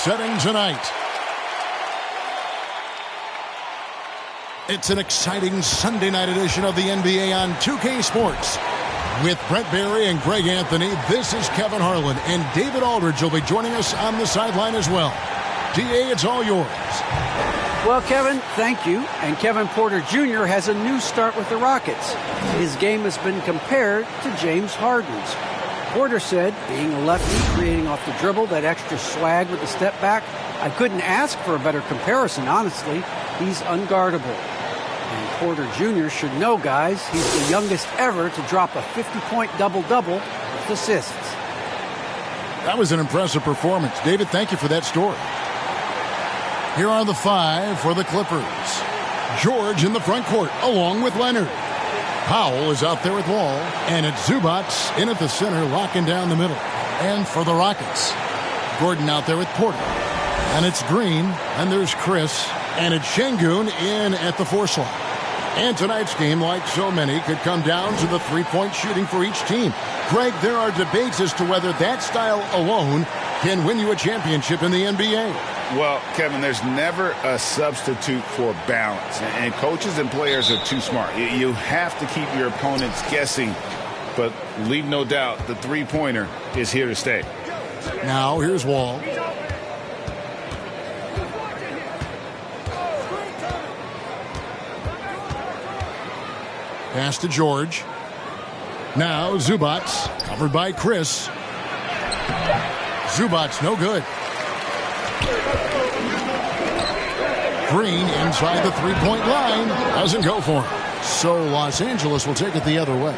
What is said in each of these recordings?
setting tonight. It's an exciting Sunday night edition of the NBA on 2K Sports. With Brent Barry and Greg Anthony, this is Kevin Harlan, and David Aldridge will be joining us on the sideline as well. DA, it's all yours. Well, Kevin, thank you. And Kevin Porter Jr. has a new start with the Rockets. His game has been compared to James Harden's. Porter said, being a lefty, creating off the dribble, that extra swag with the step back, I couldn't ask for a better comparison, honestly. He's unguardable. And Porter Jr. should know, guys, he's the youngest ever to drop a 50-point double-double with assists. That was an impressive performance. David, thank you for that story. Here are the five for the Clippers. George in the front court, along with Leonard. Powell is out there with Wall, and it's Zubac in at the center, locking down the middle. And for the Rockets, Gordon out there with Porter. And it's Green, and there's Chris, and it's Şengün in at the 4 slot. And tonight's game, like so many, could come down to the three-point shooting for each team. Greg, there are debates as to whether that style alone can win you a championship in the NBA. Well, Kevin, there's never a substitute for balance, and coaches and players are too smart. You have to keep your opponents guessing, but leave no doubt the three-pointer is here to stay. Now, here's Wall. Pass to George. Now Zubac, covered by Chris. Zubac, no good. Green inside the three-point line. Doesn't go for him. So Los Angeles will take it the other way.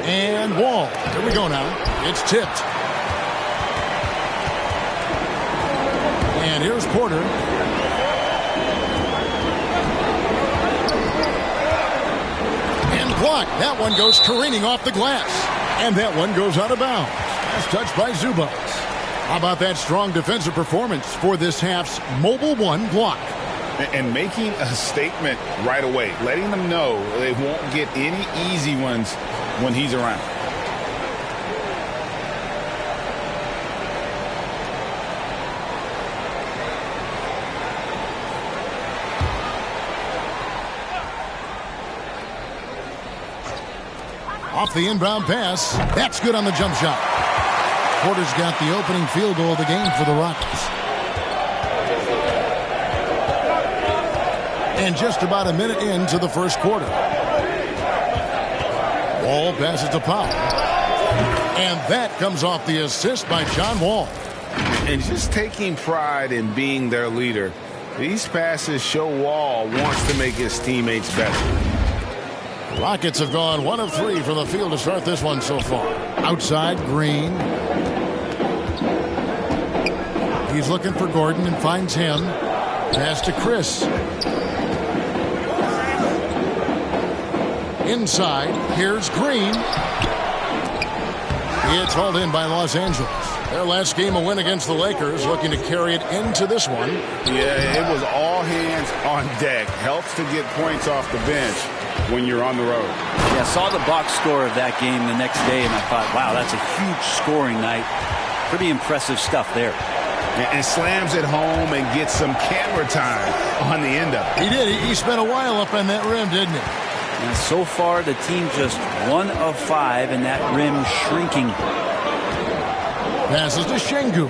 And Wall. Here we go now. It's tipped. And here's Porter. Block. That one goes careening off the glass. And that one goes out of bounds. That's touched by Zubac. How about that strong defensive performance for this half's Mobile One block? And making a statement right away. Letting them know they won't get any easy ones when he's around. Off the inbound pass. That's good on the jump shot. Porter's got the opening field goal of the game for the Rockets. And just about a minute into the first quarter. Wall passes to Powell. And that comes off the assist by John Wall. And just taking pride in being their leader. These passes show Wall wants to make his teammates better. Rockets have gone 1 of 3 from the field to start this one so far. Outside, Green. He's looking for Gordon and finds him. Pass to Chris. Inside, here's Green. It's hauled in by Los Angeles. Their last game, a win against the Lakers, looking to carry it into this one. Yeah, it was all hands on deck. Helps to get points off the bench when you're on the road. Yeah, I saw the box score of that game the next day, and I thought, wow, that's a huge scoring night. Pretty impressive stuff there. And slams it home and gets some camera time on the end of it. He did. He spent a while up on that rim, didn't he? And so far, the team just 1 of 5, and that rim shrinking. Passes to Şengün.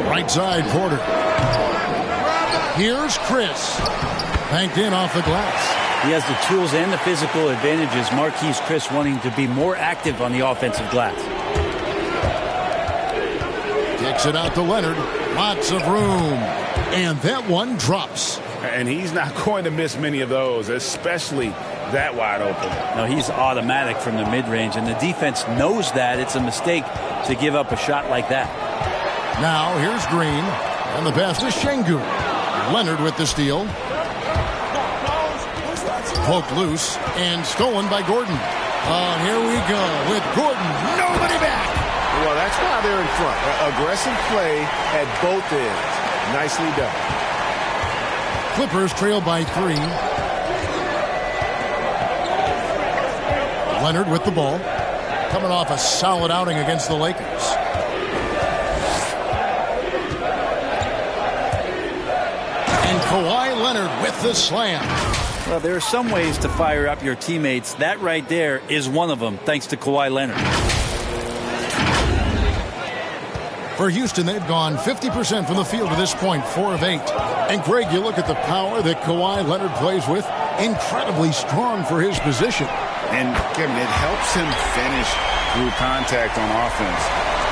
Right side, Porter. Here's Chris. Banked in off the glass. He has the tools and the physical advantages. Marquise Chris wanting to be more active on the offensive glass. Kicks it out to Leonard. Lots of room. And that one drops. And he's not going to miss many of those, especially that wide open. No, he's automatic from the mid-range, and the defense knows that. It's a mistake to give up a shot like that. Now here's Green. And the pass to Şengün. Leonard with the steal. Poked loose and stolen by Gordon. Here we go with Gordon. Nobody back. Well, that's why they're in front. Aggressive play at both ends. Nicely done. Clippers trail by 3. Leonard with the ball. coming off a solid outing against the Lakers. And Kawhi Leonard with the slam. Well, there are some ways to fire up your teammates. That right there is one of them, thanks to Kawhi Leonard. For Houston, they've gone 50% from the field to this point, 4 of 8. And Greg, you look at the power that Kawhi Leonard plays with, incredibly strong for his position. And Kevin, it helps him finish through contact on offense.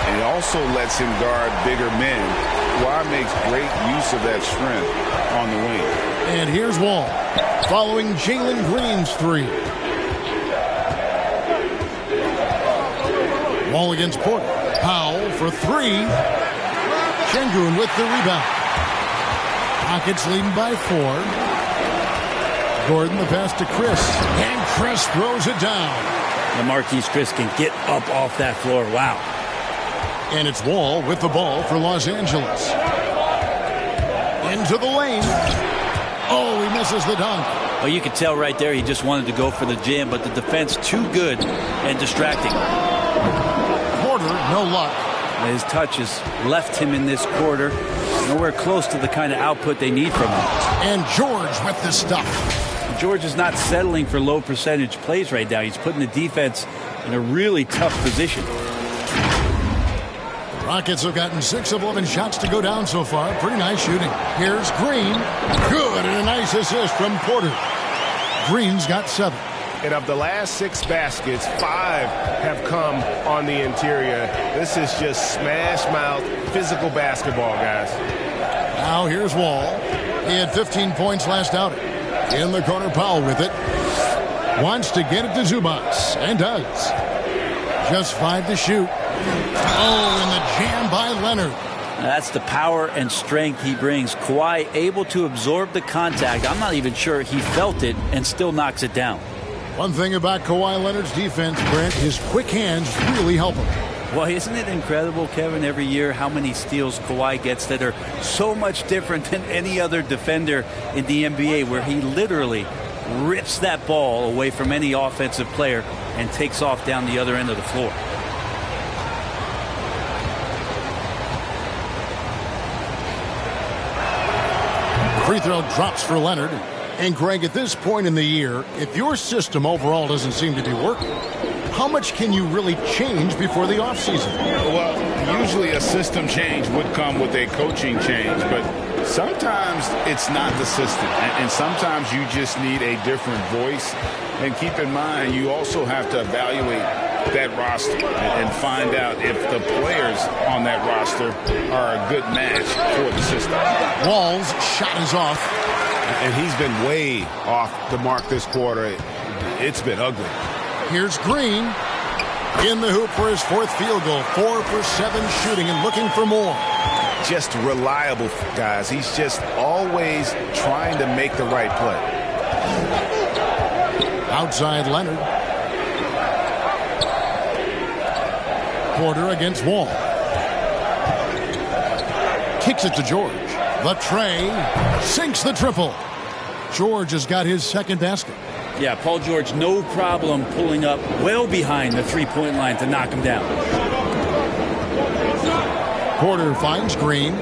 And it also lets him guard bigger men. Kawhi makes great use of that strength on the wing. And here's Wall, following Jalen Green's 3. Wall against Porter. Powell for 3. Şengün with the rebound. Rockets leading by 4. Gordon the pass to Chris. And Chris throws it down. LaMarquise Chris can get up off that floor. Wow. And it's Wall with the ball for Los Angeles. Into the lane. Oh, he misses the dunk. Well, you could tell right there he just wanted to go for the jam, but the defense too good and distracting. Porter, no luck. His touches left him in this quarter. Nowhere close to the kind of output they need from him. And George with the stuff. George is not settling for low percentage plays right now. He's putting the defense in a really tough position. Rockets have gotten 6 of 11 shots to go down so far. Pretty nice shooting. Here's Green. Good, and a nice assist from Porter. Green's got 7. And of the last 6 baskets, 5 have come on the interior. This is just smash mouth, physical basketball, guys. Now here's Wall. He had 15 points last outing. In the corner, Powell with it. Wants to get it to Zubac, and does. Just 5 to shoot. Oh, and the jam by Leonard. That's the power and strength he brings. Kawhi able to absorb the contact. I'm not even sure he felt it and still knocks it down. One thing about Kawhi Leonard's defense, Brent, his quick hands really help him. Well, isn't it incredible, Kevin, every year how many steals Kawhi gets that are so much different than any other defender in the NBA, where he literally rips that ball away from any offensive player and takes off down the other end of the floor. Free throw drops for Leonard. And Greg, at this point in the year, if your system overall doesn't seem to be working, how much can you really change before the offseason? Well, usually a system change would come with a coaching change, but sometimes it's not the system, and sometimes you just need a different voice. And keep in mind, you also have to evaluate that roster and find out if the players on that roster are a good match for the system. Wall's shot is off. And he's been way off the mark this quarter. It's been ugly. Here's Green in the hoop for his 4th field goal. 4 for 7 shooting and looking for more. Just reliable, guys. He's just always trying to make the right play. Outside Leonard. Porter against Wall. Kicks it to George. The tray sinks the triple. George has got his 2nd basket. Yeah, Paul George, no problem pulling up well behind the three-point line to knock him down. Porter finds Green.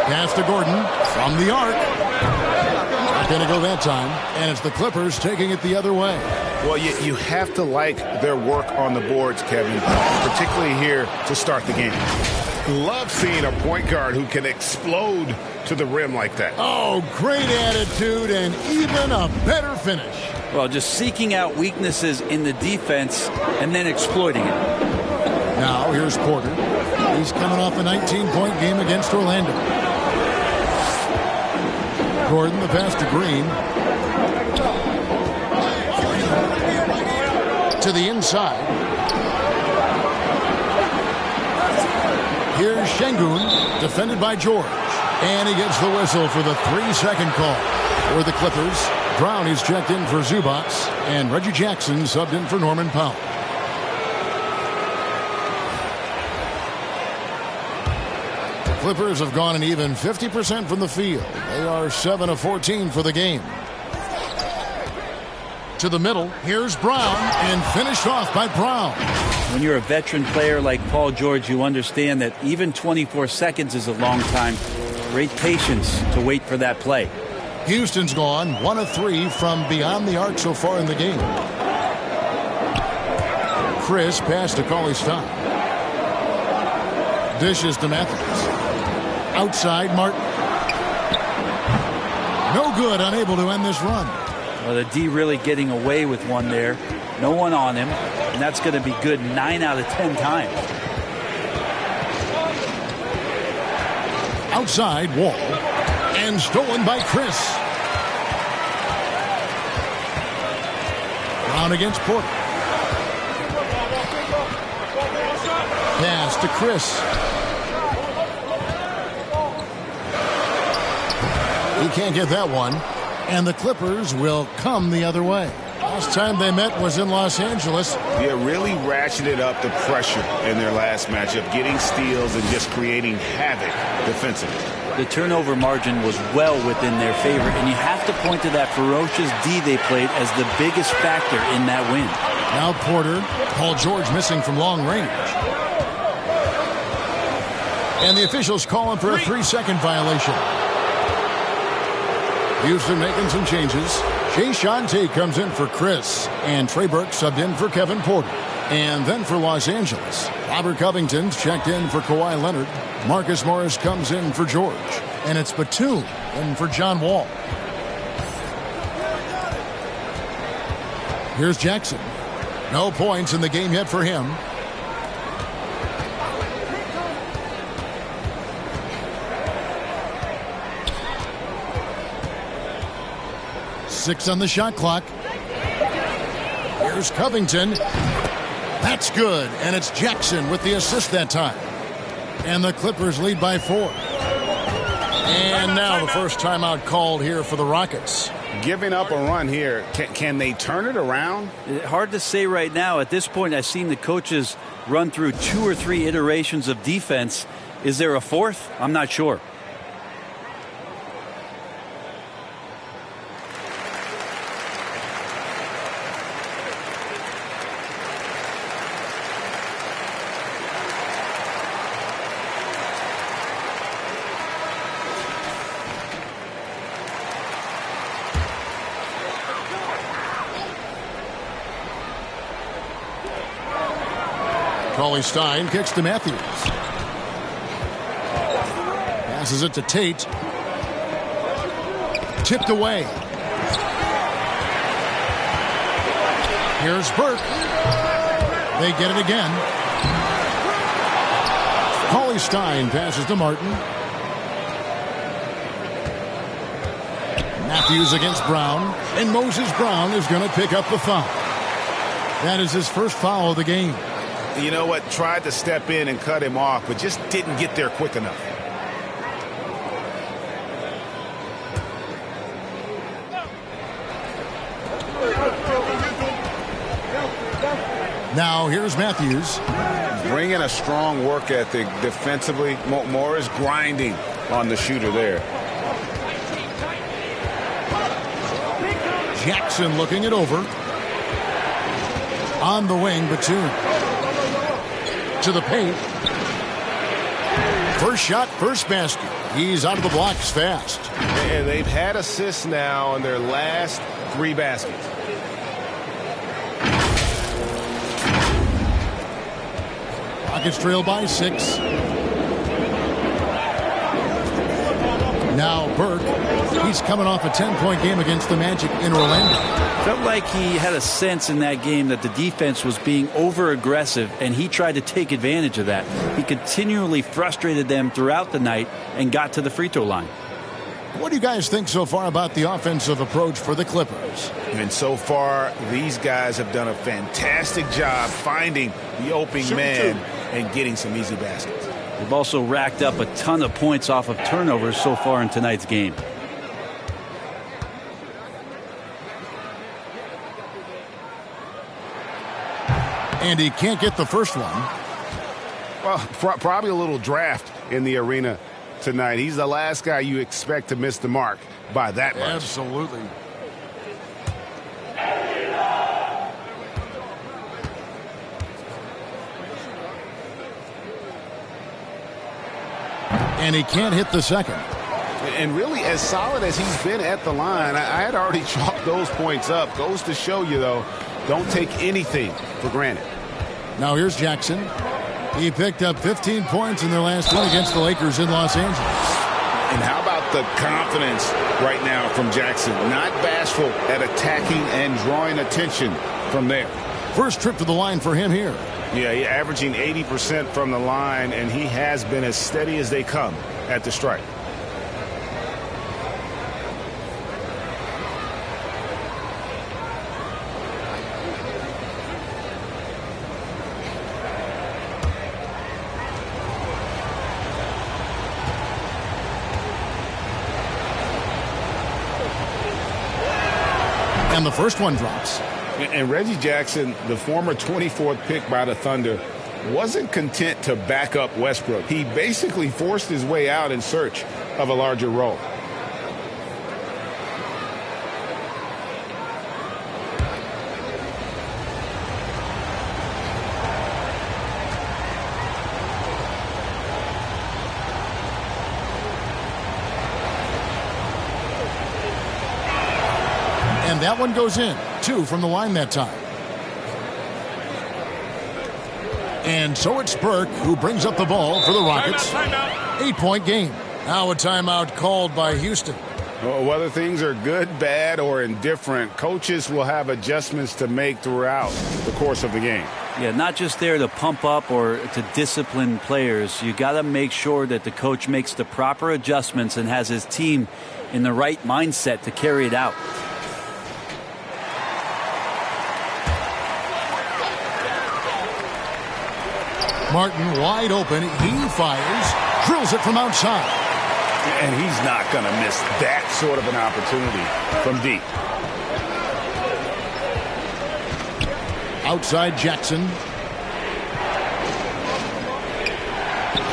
Pass to Gordon from the arc. Not going to go that time. And it's the Clippers taking it the other way. Well, you have to like their work on the boards, Kevin, particularly here to start the game. Love seeing a point guard who can explode to the rim like that. Oh, great attitude and even a better finish. Well, just seeking out weaknesses in the defense and then exploiting it. Now here's Porter. He's coming off a 19-point game against Orlando. Gordon, the pass to Green. To the inside. Here's Şengün, defended by George. And he gets the whistle for the 3-second call. For the Clippers, Brown is checked in for Zubac, and Reggie Jackson subbed in for Norman Powell. Clippers have gone an even 50% from the field. They are 7 of 14 for the game. To the middle, here's Brown, and finished off by Brown. When you're a veteran player like Paul George, you understand that even 24 seconds is a long time. Great patience to wait for that play. Houston's gone 1 of 3 from beyond the arc so far in the game. Chris pass to Cauley-Stein. Dishes to Matthews. Outside, Martin. No good, unable to end this run. Well, the D really getting away with one there. No one on him, and that's going to be good 9 out of 10 times. Outside, Wall. And stolen by Chris. Brown against Porter. Pass to Chris. He can't get that one. And the Clippers will come the other way. Last time they met was in Los Angeles. Yeah, really ratcheted up the pressure in their last matchup, getting steals and just creating havoc defensively. The turnover margin was well within their favor, and you have to point to that ferocious D they played as the biggest factor in that win. Now Porter, Paul George missing from long range. And the officials calling for a 3-second violation. Houston making some changes. Jae'Sean Tate comes in for Chris. And Trey Burke subbed in for Kevin Porter. And then for Los Angeles, Robert Covington's checked in for Kawhi Leonard. Marcus Morris comes in for George. And it's Batum in for John Wall. Here's Jackson. No points in the game yet for him. Six on the shot clock. Here's Covington. That's good, and it's Jackson with the assist that time. And the Clippers lead by 4. And now the first timeout called here for the Rockets. Giving up a run here. Can they turn it around? Hard to say right now. At this point, I've seen the coaches run through 2 or 3 iterations of defense. Is there a 4th? I'm not sure. Cauley-Stein kicks to Matthews. Passes it to Tate. Tipped away. Here's Burke. They get it again. Cauley-Stein passes to Martin. Matthews against Brown. And Moses Brown is going to pick up the foul. That is his first foul of the game. You know what? Tried to step in and cut him off, but just didn't get there quick enough. Now here's Matthews. Bringing a strong work ethic defensively. Morris grinding on the shooter there. Jackson looking it over. On the wing, Batum. To the paint. First shot, first basket. He's out of the blocks fast. And they've had assists now on their last 3 baskets. Rockets trail by 6. Now Burke. He's coming off a 10-point game against the Magic in Orlando. Felt like he had a sense in that game that the defense was being over-aggressive, and he tried to take advantage of that. He continually frustrated them throughout the night and got to the free throw line. What do you guys think so far about the offensive approach for the Clippers? And so far, these guys have done a fantastic job finding the opening man and getting some easy baskets. They've also racked up a ton of points off of turnovers so far in tonight's game. And he can't get the first one. Well, probably a little draft in the arena tonight. He's the last guy you expect to miss the mark by that much. Absolutely. And he can't hit the second. And really, as solid as he's been at the line, I had already chalked those points up. Goes to show you, though, don't take anything for granted. Now here's Jackson. He picked up 15 points in their last one against the Lakers in Los Angeles. And how about the confidence right now from Jackson? Not bashful at attacking and drawing attention from there. First trip to the line for him here. Yeah, he's averaging 80% from the line, and he has been as steady as they come at the stripe. And the first one drops. And Reggie Jackson, the former 24th pick by the Thunder, wasn't content to back up Westbrook. He basically forced his way out in search of a larger role. And that one goes in. 2 from the line that time. And so it's Burke who brings up the ball for the Rockets. 8-point game. Now a timeout called by Houston. Well, whether things are good, bad, or indifferent, coaches will have adjustments to make throughout the course of the game. Yeah, not just there to pump up or to discipline players. You got to make sure that the coach makes the proper adjustments and has his team in the right mindset to carry it out. Martin wide open. He fires. Drills it from outside. And he's not going to miss that sort of an opportunity from deep. Outside Jackson.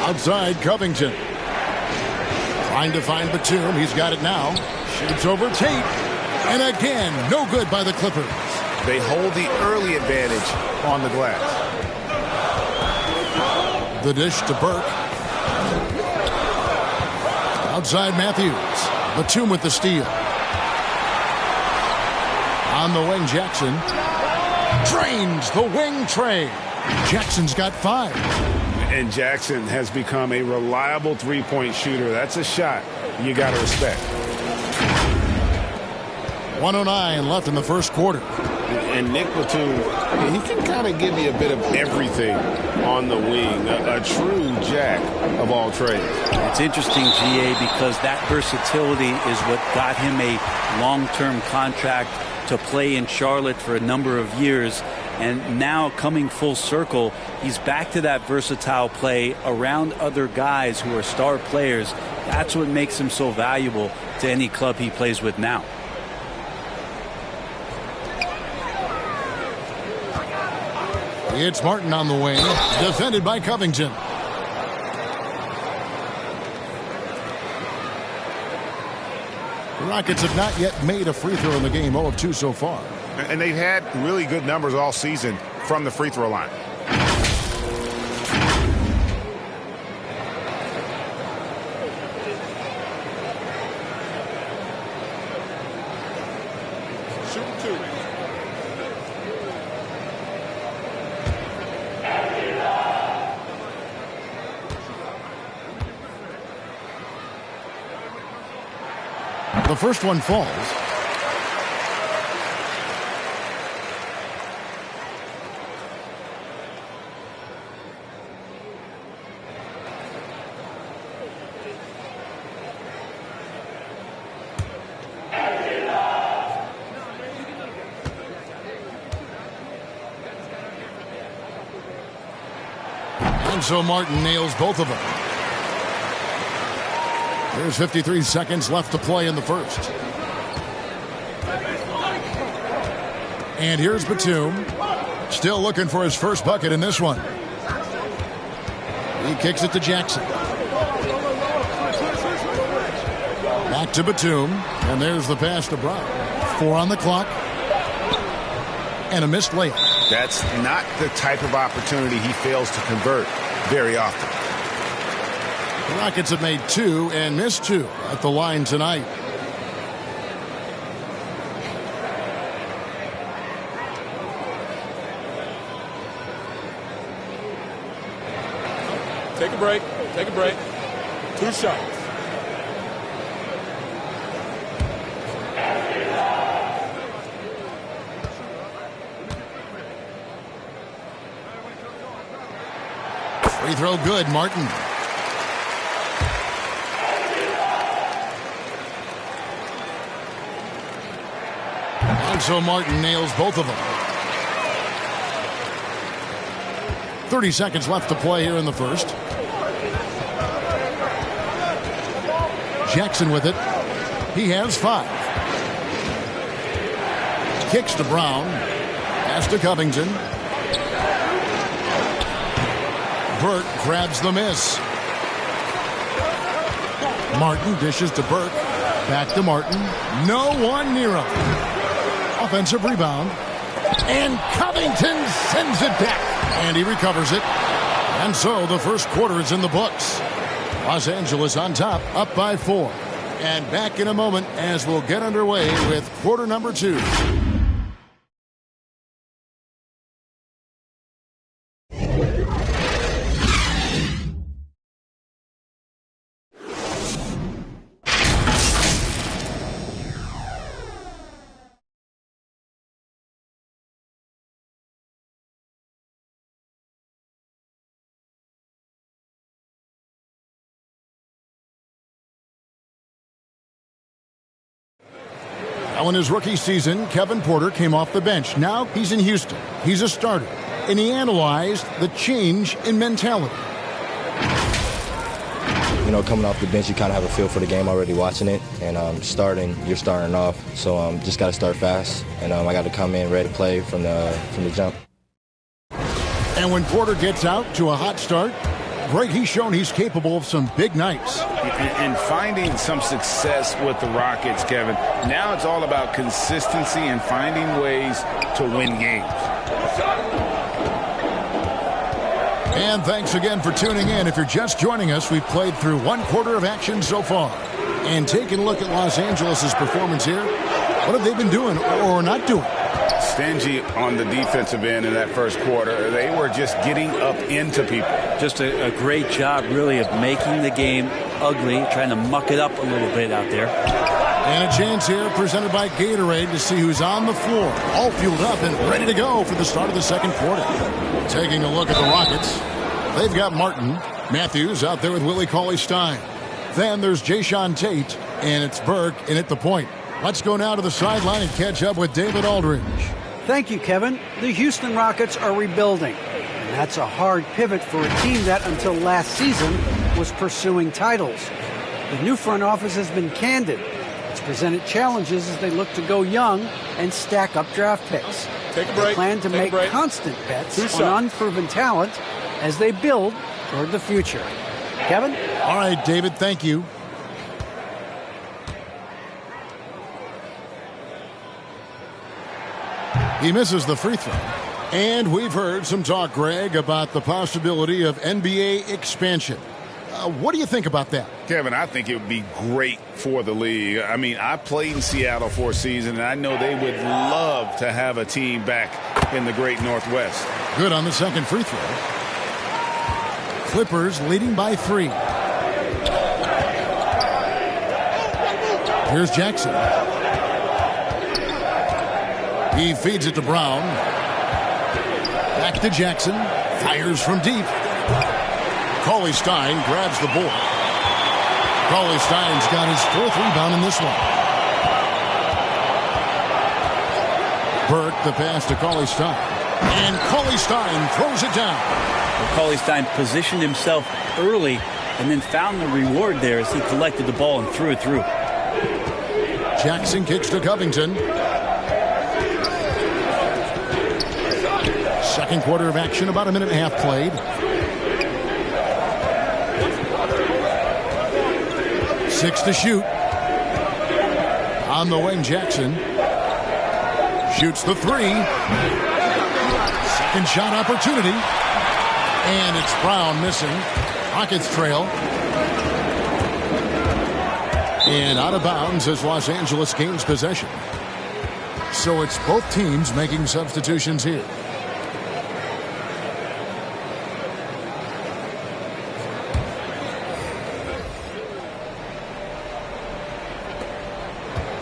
Outside Covington. Trying to find Batum. He's got it now. Shoots over Tate. And again, no good by the Clippers. They hold the early advantage on the glass. The dish to Burke. Outside Matthews. Batum with the steal. On the wing, Jackson. Drains the wing tray. Jackson's got 5. And Jackson has become a reliable three-point shooter. That's a shot you got to respect. 1:09 left in the first quarter. And Nick Batum, he can kind of give you a bit of everything on the wing. A true jack of all trades. It's interesting, GA, because that versatility is what got him a long-term contract to play in Charlotte for a number of years. And now coming full circle, he's back to that versatile play around other guys who are star players. That's what makes him so valuable to any club he plays with now. It's Martin on the wing, defended by Covington. The Rockets have not yet made a free throw in the game, 0 of 2 so far. And they've had really good numbers all season from the free throw line. The first one falls. And so Martin nails both of them. There's 53 seconds left to play in the first. And here's Batum. Still looking for his first bucket in this one. He kicks it to Jackson. Back to Batum. And there's the pass to Brown. 4 on the clock. And a missed layup. That's not the type of opportunity he fails to convert very often. The Rockets have made 2 and missed 2 at the line tonight. Take a break. Take a break. 2 shots. Free throw good, Martin. And so Martin nails both of them. 30 seconds left to play here in the first. Jackson with it. He has 5. Kicks to Brown. Pass to Covington. Burke grabs the miss. Martin dishes to Burke. Back to Martin. No one near him. Offensive rebound. And Covington sends it back. And he recovers it. And so the first quarter is in the books. Los Angeles on top, up by 4. And back in a moment as we'll get underway with quarter number 2. Now in his rookie season, Kevin Porter came off the bench. Now he's in Houston. He's a starter. And he analyzed the change in mentality. You know, coming off the bench, you kind of have a feel for the game already watching it. And you're starting off. So just got to start fast. And I got to come in ready to play from the jump. And when Porter gets out to a hot start, Greg, he's shown he's capable of some big nights. And finding some success with the Rockets, Kevin. Now it's all about consistency and finding ways to win games. And thanks again for tuning in. If you're just joining us, we've played through 1 quarter of action so far. And taking a look at Los Angeles' performance here, what have they been doing or not doing? Stingy on the defensive end in that first quarter. They were just getting up into people. Just a great job, really, of making the game ugly, trying to muck it up a little bit out there. And a chance here presented by Gatorade to see who's on the floor, all fueled up and ready to go for the start of the second quarter. Taking a look at the Rockets, they've got Martin. Matthews out there with Willie Cauley-Stein. Then there's Jayshawn Tate, and it's Burke in at the point. Let's go now to the sideline and catch up with David Aldridge. Thank you, Kevin. The Houston Rockets are rebuilding. And that's a hard pivot for a team that, until last season, was pursuing titles. The new front office has been candid. It's presented challenges as they look to go young and stack up draft picks. Take a break. They plan to make constant bets on unproven talent as they build toward the future. Kevin? All right, David, thank you. He misses the free throw. And we've heard some talk, Greg, about the possibility of NBA expansion. What do you think about that? Kevin, I think it would be great for the league. I mean, I played in Seattle for a season, and I know they would love to have a team back in the great Northwest. Good on the second free throw. Clippers leading by 3. Here's Jackson. He feeds it to Brown. Back to Jackson. Fires from deep. Cauley-Stein grabs the board. Cauley-Stein's got his 4th rebound in this one. Burke, the pass to Cauley-Stein. And Cauley-Stein throws it down. Well, Cauley-Stein positioned himself early and then found the reward there as he collected the ball and threw it through. Jackson kicks to Covington. Second quarter of action, about a minute and a half played. 6 to shoot. On the wing, Jackson shoots the three. Second shot opportunity. And it's Brown missing. Rockets trail. And out of bounds as Los Angeles gains possession. So it's both teams making substitutions here.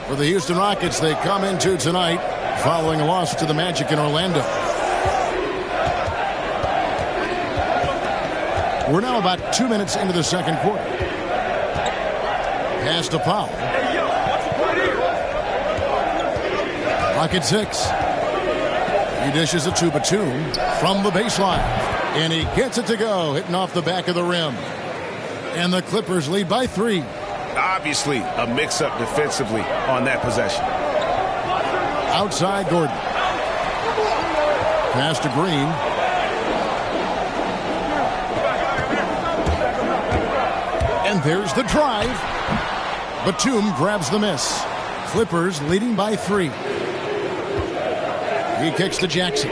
For the Houston Rockets, they come into tonight following a loss to the Magic in Orlando. We're now about 2 minutes into the second quarter. Pass to Powell. Rocket 6. He dishes it to Batum from the baseline. And he gets it to go, hitting off the back of the rim. And the Clippers lead by 3. Obviously, a mix-up defensively on that possession. Outside Gordon. Pass to Green. And there's the drive. Batum grabs the miss. Clippers leading by 3. He kicks to Jackson.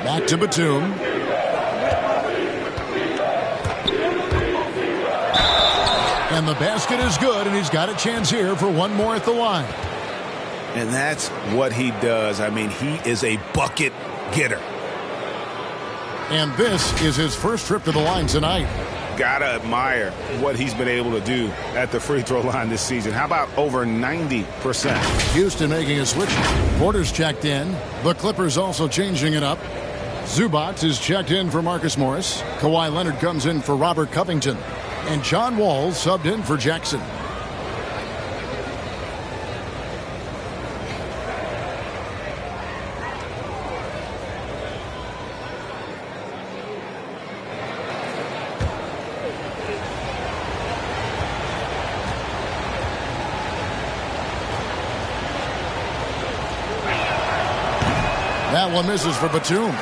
Back to Batum. And the basket is good, and he's got a chance here for one more at the line. And that's what he does. I mean, he is a bucket getter. And this is his first trip to the line tonight. Gotta admire what he's been able to do at the free throw line this season. How about over 90%? Houston making a switch. Porter's checked in. The Clippers also changing it up. Zubac is checked in for Marcus Morris. Kawhi Leonard comes in for Robert Covington. And John Wall subbed in for Jackson. That one misses for Batum.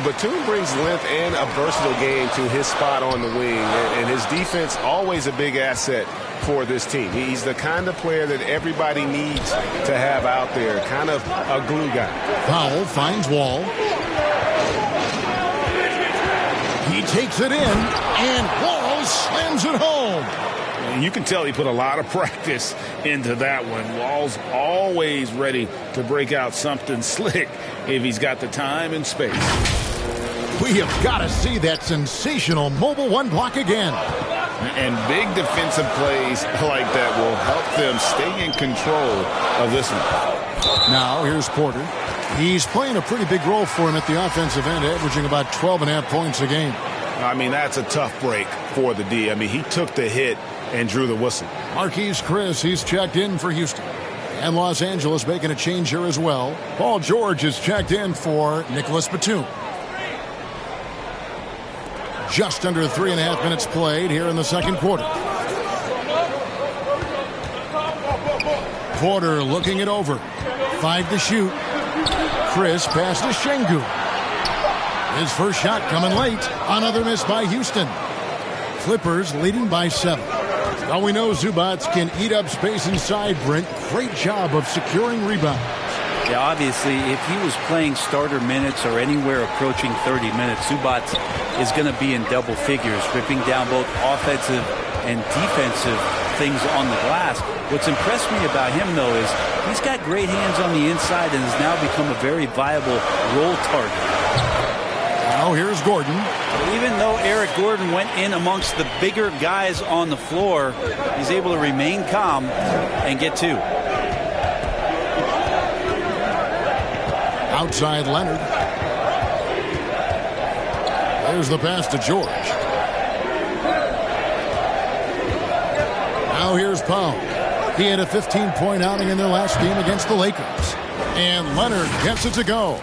Batum brings length and a versatile game to his spot on the wing, and his defense always a big asset for this team. He's the kind of player that everybody needs to have out there, kind of a glue guy. Powell finds Wall. He takes it in, and Wall slams it home. You can tell he put a lot of practice into that one. Wall's always ready to break out something slick if he's got the time and space. We have got to see that sensational mobile one block again. And big defensive plays like that will help them stay in control of this one. Now here's Porter. He's playing a pretty big role for him at the offensive end, averaging about 12.5 points a game. I mean, that's a tough break for the D. I mean, he took the hit and drew the whistle. Marquise Chris, he's checked in for Houston. And Los Angeles making a change here as well. Paul George is checked in for Nicholas Batum. Just under 3.5 minutes played here in the second quarter. Porter looking it over. 5 to shoot. Chris pass to Şengün. His first shot coming late. Another miss by Houston. Clippers leading by 7. Now we know Zubac can eat up space inside. Brent, great job of securing rebounds. Yeah, obviously, if he was playing starter minutes or anywhere approaching 30 minutes, Zubac is going to be in double figures, ripping down both offensive and defensive things on the glass. What's impressed me about him, though, is he's got great hands on the inside and has now become a very viable role target. Now here's Gordon. Even though Eric Gordon went in amongst the bigger guys on the floor, he's able to remain calm and get 2. Outside Leonard. There's the pass to George. Now here's Powell. He had a 15-point outing in their last game against the Lakers. And Leonard gets it to go.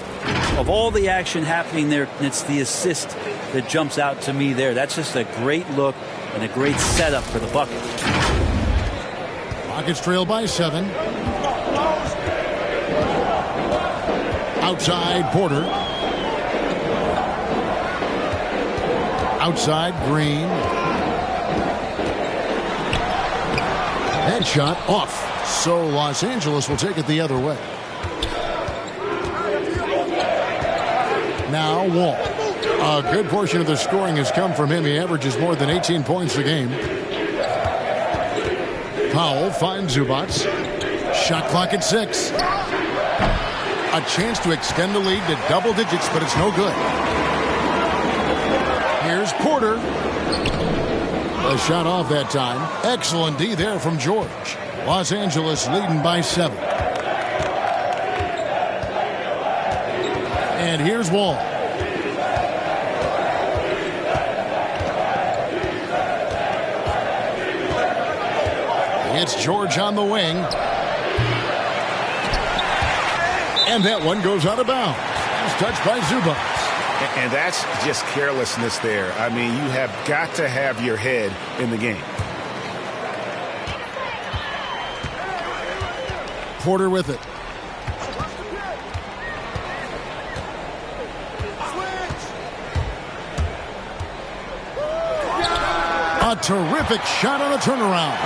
Of all the action happening there, it's the assist that jumps out to me there. That's just a great look and a great setup for the bucket. Rockets trail by 7. Outside Porter. Outside, Green. Headshot off. So Los Angeles will take it the other way. Now Wall. A good portion of the scoring has come from him. He averages more than 18 points a game. Powell finds Zubac. Shot clock at 6. A chance to extend the lead to double digits, but it's no good. Here's Porter. A shot off that time. Excellent D there from George. Los Angeles leading by 7. And here's Wall. It's George on the wing. And that one goes out of bounds. It's touched by Zubac. And that's just carelessness there. I mean, you have got to have your head in the game. Porter with it. A terrific shot on a turnaround.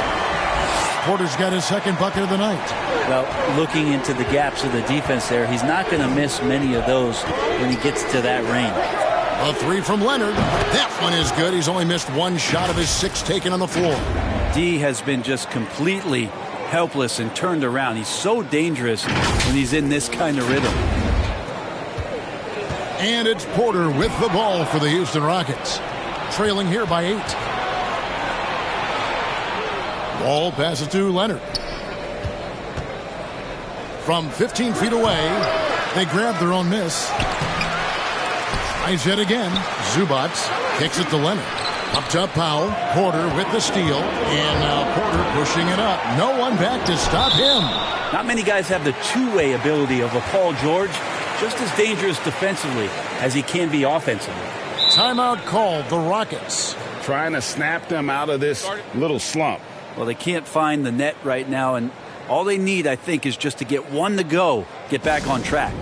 Porter's got his second bucket of the night. Well, looking into the gaps of the defense there, he's not going to miss many of those when he gets to that range. A 3 from Leonard. That one is good. He's only missed 1 shot of his 6 taken on the floor. D has been just completely helpless and turned around. He's so dangerous when he's in this kind of rhythm. And it's Porter with the ball for the Houston Rockets. Trailing here by 8. Ball passes to Leonard. From 15 feet away, they grab their own miss. Tries it again. Zubac kicks it to Leonard. Up top, Powell. Porter with the steal. And now Porter pushing it up. No one back to stop him. Not many guys have the two-way ability of a Paul George. Just as dangerous defensively as he can be offensively. Timeout called, the Rockets. Trying to snap them out of this little slump. Well, they can't find the net right now, and all they need, I think, is just to get one to go, get back on track.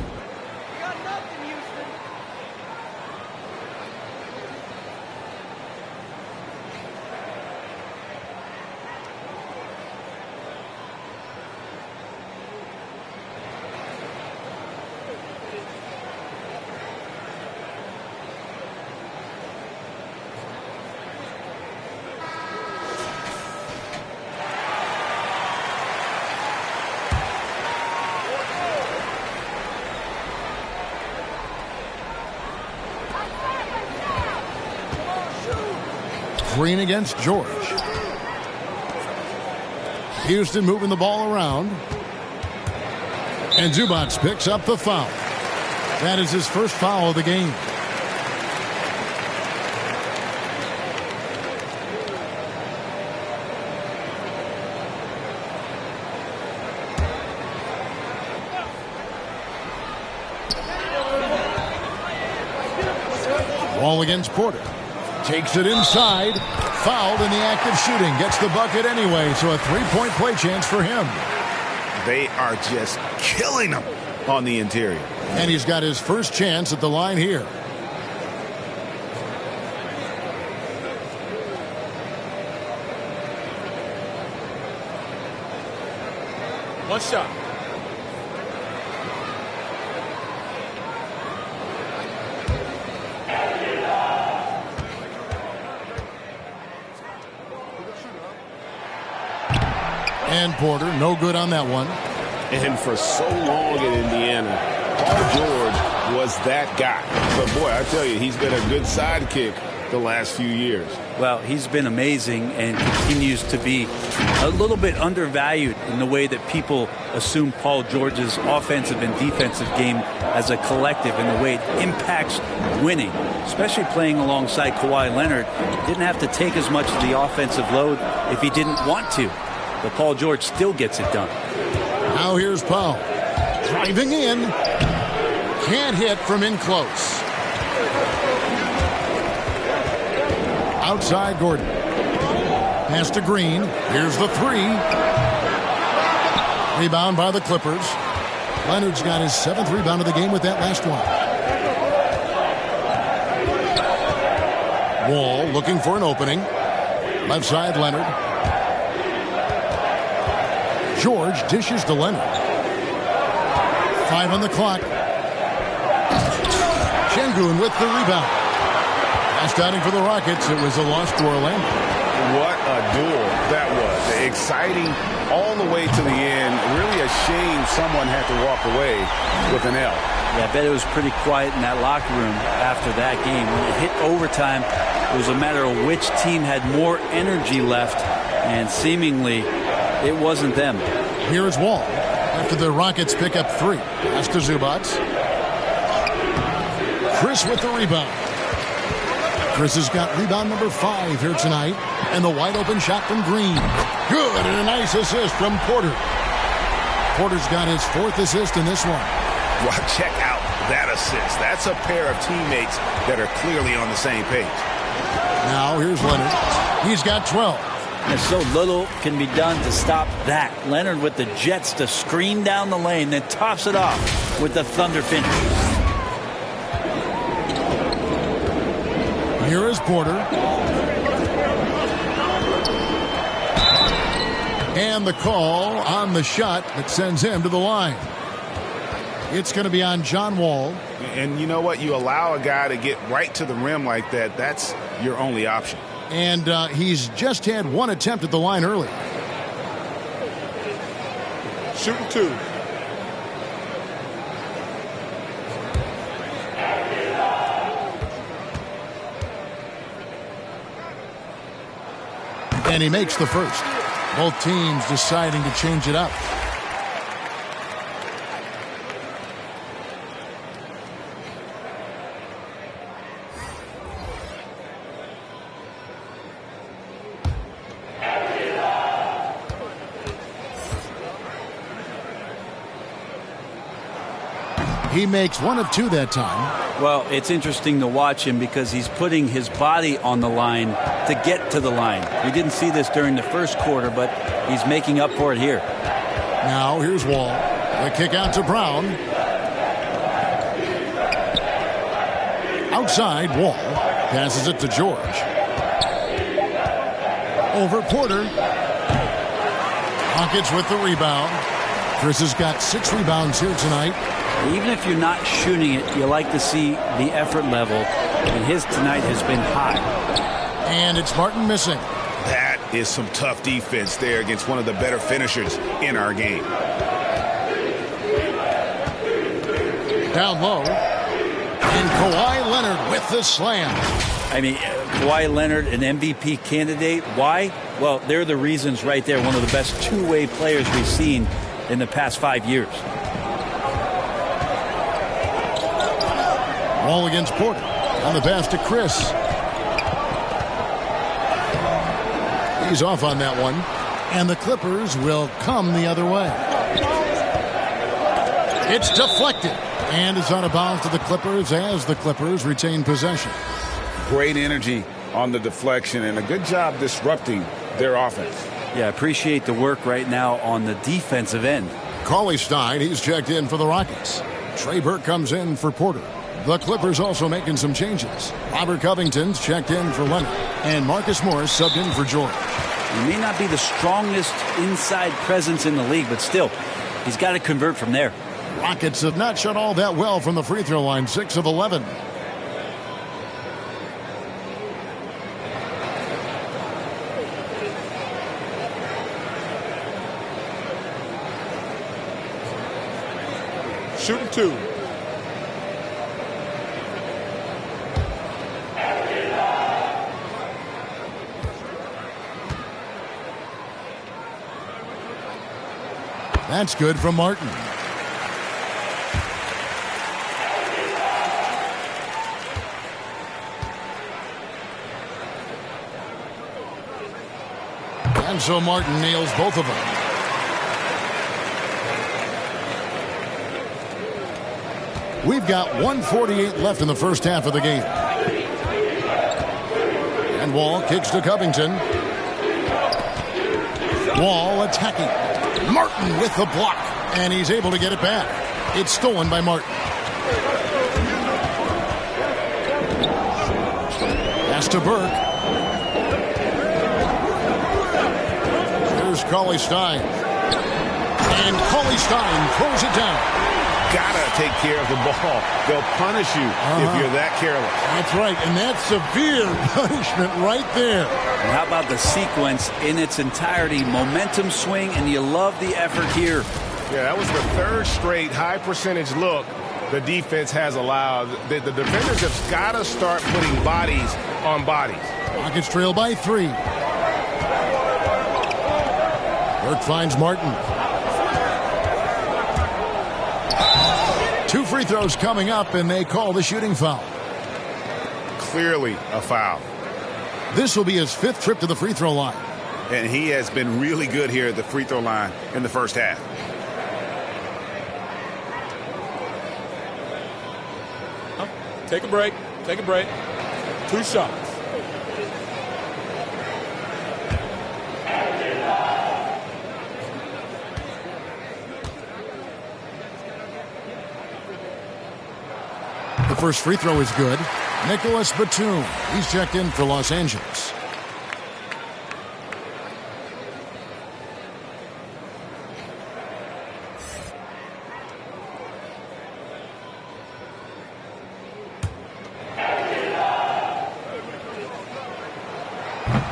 Green against George. Houston moving the ball around. And Zubac picks up the foul. That is his first foul of the game. Wall against Porter. Takes it inside. Fouled in the act of shooting. Gets the bucket anyway, so a three-point play chance for him. They are just killing him on the interior. And he's got his first chance at the line here. One shot. And Porter, no good on that one. And for so long in Indiana, Paul George was that guy. But, boy, I tell you, he's been a good sidekick the last few years. Well, he's been amazing and continues to be a little bit undervalued in the way that people assume Paul George's offensive and defensive game as a collective and the way it impacts winning, especially playing alongside Kawhi Leonard. Didn't have to take as much of the offensive load if he didn't want to. But Paul George still gets it done. Now here's Powell. Driving in. Can't hit from in close. Outside Gordon. Pass to Green. Here's the three. Rebound by the Clippers. Leonard's got his 7th rebound of the game with that last one. Wall looking for an opening. Left side, Leonard. George dishes to Leonard. 5 on the clock. Şengün with the rebound. Last outing for the Rockets. It was a loss to Orlando. What a duel that was. Exciting all the way to the end. Really a shame someone had to walk away with an L. Yeah, I bet it was pretty quiet in that locker room after that game. When it hit overtime, it was a matter of which team had more energy left, and seemingly it wasn't them. Here is Wall after the Rockets pick up 3. Pass to Zubac. Chris with the rebound. Chris has got rebound number 5 here tonight. And the wide open shot from Green. Good, and a nice assist from Porter. Porter's got his 4th assist in this one. Well, check out that assist. That's a pair of teammates that are clearly on the same page. Now here's Leonard. He's got 12. And so little can be done to stop that. Leonard with the jets to screen down the lane, then tops it off with the thunder finish. Here is Porter. And the call on the shot that sends him to the line. It's going to be on John Wall. And you know what? You allow a guy to get right to the rim like that. That's your only option. And he's just had 1 attempt at the line early. Shooting 2. And he makes the first. Both teams deciding to change it up. He makes 1 of 2 that time. Well, it's interesting to watch him because he's putting his body on the line to get to the line. We didn't see this during the first quarter, but he's making up for it here. Now here's Wall. The kick out to Brown. Outside, Wall passes it to George. Over Porter. Rockets with the rebound. Chris has got 6 rebounds here tonight. Even if you're not shooting it, you like to see the effort level, and his tonight has been high. And it's Martin missing. That is some tough defense there against one of the better finishers in our game. Down low. And Kawhi Leonard with the slam. I mean, Kawhi Leonard, an MVP candidate. Why? Well, they're the reasons right there. One of the best two-way players we've seen in the past 5 years. Wall against Porter. On the pass to Chris. He's off on that one. And the Clippers will come the other way. It's deflected. And it's out of bounds to the Clippers as the Clippers retain possession. Great energy on the deflection and a good job disrupting their offense. Yeah, appreciate the work right now on the defensive end. Cauley-Stein, he's checked in for the Rockets. Trey Burke comes in for Porter. The Clippers also making some changes. Robert Covington's checked in for Leonard. And Marcus Morris subbed in for George. He may not be the strongest inside presence in the league, but still, he's got to convert from there. Rockets have not shot all that well from the free throw line, 6 of 11. Shooting 2. That's good from Martin. And so Martin nails both of them. We've got 1:48 left in the first half of the game. And Wall kicks to Covington. Wall attacking. Martin with the block. And he's able to get it back. It's stolen by Martin. Pass to Burke. Here's Cauley-Stein. And Cauley-Stein throws it down. Gotta take care of the ball. They'll punish you if you're that careless. That's right, and that's severe punishment right there. And how about the sequence in its entirety? Momentum swing, and you love the effort here. Yeah, that was the third straight high percentage look the defense has allowed. The defenders have got to start putting bodies on bodies. Rockets trail by 3. Burke finds Martin. 2 free throws coming up, and they call the shooting foul. Clearly a foul. This will be his 5th trip to the free throw line. And he has been really good here at the free throw line in the first half. Take a break. Take a break. 2 shots. The first free throw is good. Nicholas Batum. He's checked in for Los Angeles.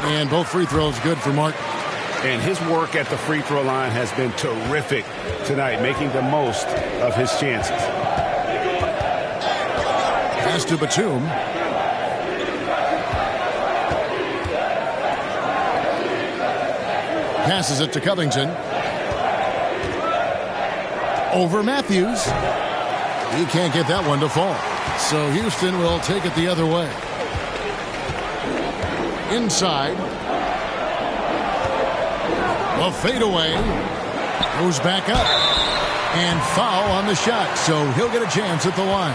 And both free throws good for Martin. And his work at the free throw line has been terrific tonight, making the most of his chances. Pass to Batum. Passes it to Covington. Over Matthews. He can't get that one to fall. So Houston will take it the other way. Inside. A fadeaway. Goes back up. And foul on the shot. So he'll get a chance at the line.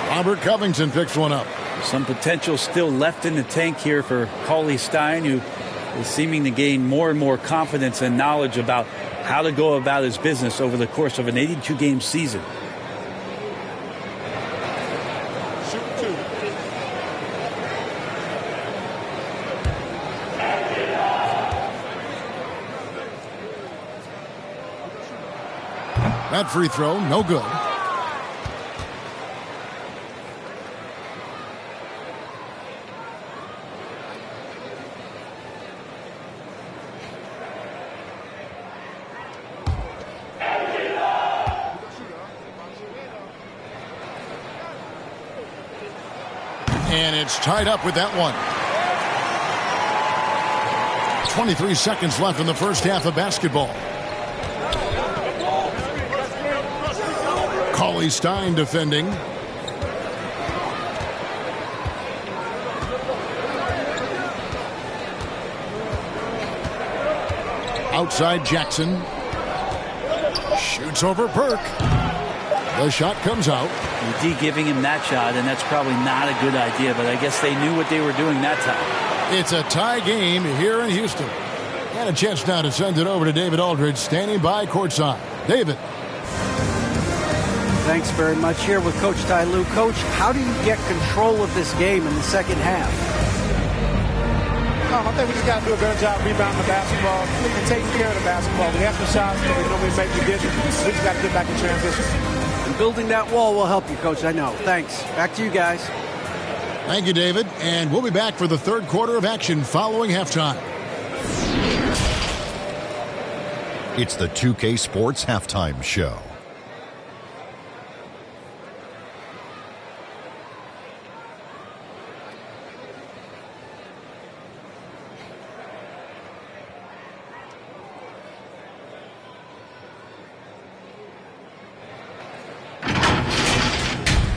Robert Covington picks one up. Some potential still left in the tank here for Cauley-Stein, who is seeming to gain more and more confidence and knowledge about how to go about his business over the course of an 82-game season. Shoot 2. That free throw, no good. And it's tied up with that one. 23 seconds left in the first half of basketball. Cauley-Stein defending. Outside Jackson. Shoots over Burke. The shot comes out. D giving him that shot, and that's probably not a good idea, but I guess they knew what they were doing that time. It's a tie game here in Houston. And a chance now to send it over to David Aldridge, standing by courtside. David. Thanks very much. Here with Coach Ty Lue. Coach, how do you get control of this game in the second half? I think we just got to do a better job rebounding the basketball and taking care of the basketball. We have the shots that we normally make, we didn't. We just got to get back in transition. And building that wall will help you, Coach, I know. Thanks. Back to you guys. Thank you, David. And we'll be back for the third quarter of action following halftime. It's the 2K Sports Halftime Show.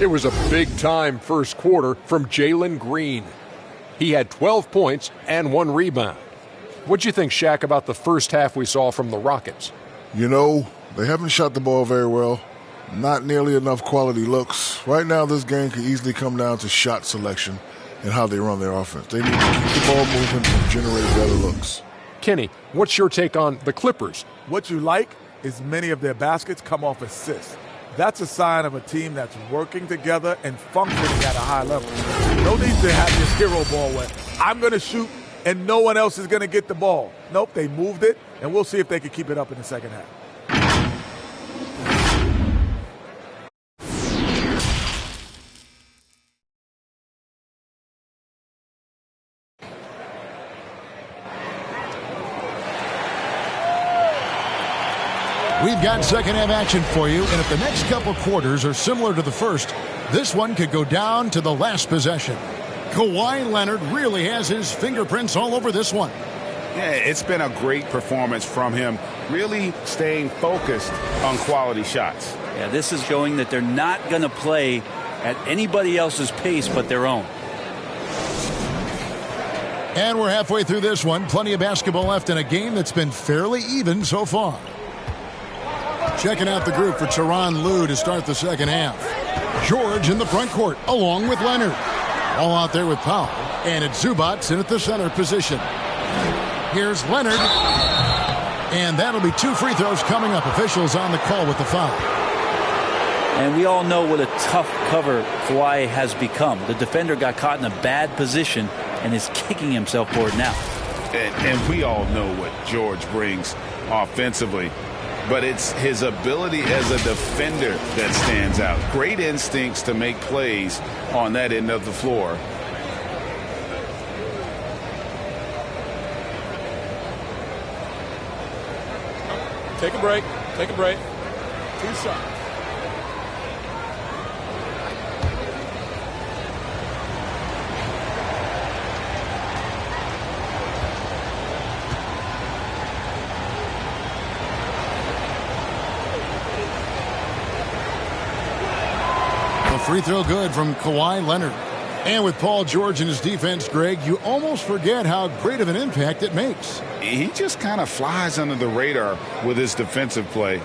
It was a big-time first quarter from Jalen Green. He had 12 points and 1 rebound. What'd you think, Shaq, about the first half we saw from the Rockets? You know, they haven't shot the ball very well. Not nearly enough quality looks. Right now, this game could easily come down to shot selection and how they run their offense. They need to keep the ball moving and generate better looks. Kenny, what's your take on the Clippers? What you like is many of their baskets come off assists. That's a sign of a team that's working together and functioning at a high level. No need to have this hero ball where I'm going to shoot and no one else is going to get the ball. Nope, they moved it, and we'll see if they can keep it up in the second half. We've got second half action for you, and if the next couple quarters are similar to the first, this one could go down to the last possession. Kawhi Leonard really has his fingerprints all over this one. Yeah, it's been a great performance from him, really staying focused on quality shots. Yeah, this is showing that they're not going to play at anybody else's pace but their own. And we're halfway through this one. Plenty of basketball left in a game that's been fairly even so far. Checking out the group for Tyronn Lue to start the second half. George in the front court along with Leonard. All out there with Powell. And it's Zubac in at the center position. Here's Leonard. And that'll be 2 free throws coming up. Officials on the call with the foul. And we all know what a tough cover Kawhi has become. The defender got caught in a bad position and is kicking himself for it now. And we all know what George brings offensively. But it's his ability as a defender that stands out. Great instincts to make plays on that end of the floor. Take a break. Take a break. 2 shots. Free throw good from Kawhi Leonard. And with Paul George in his defense, Greg, you almost forget how great of an impact it makes. He just kind of flies under the radar with his defensive play.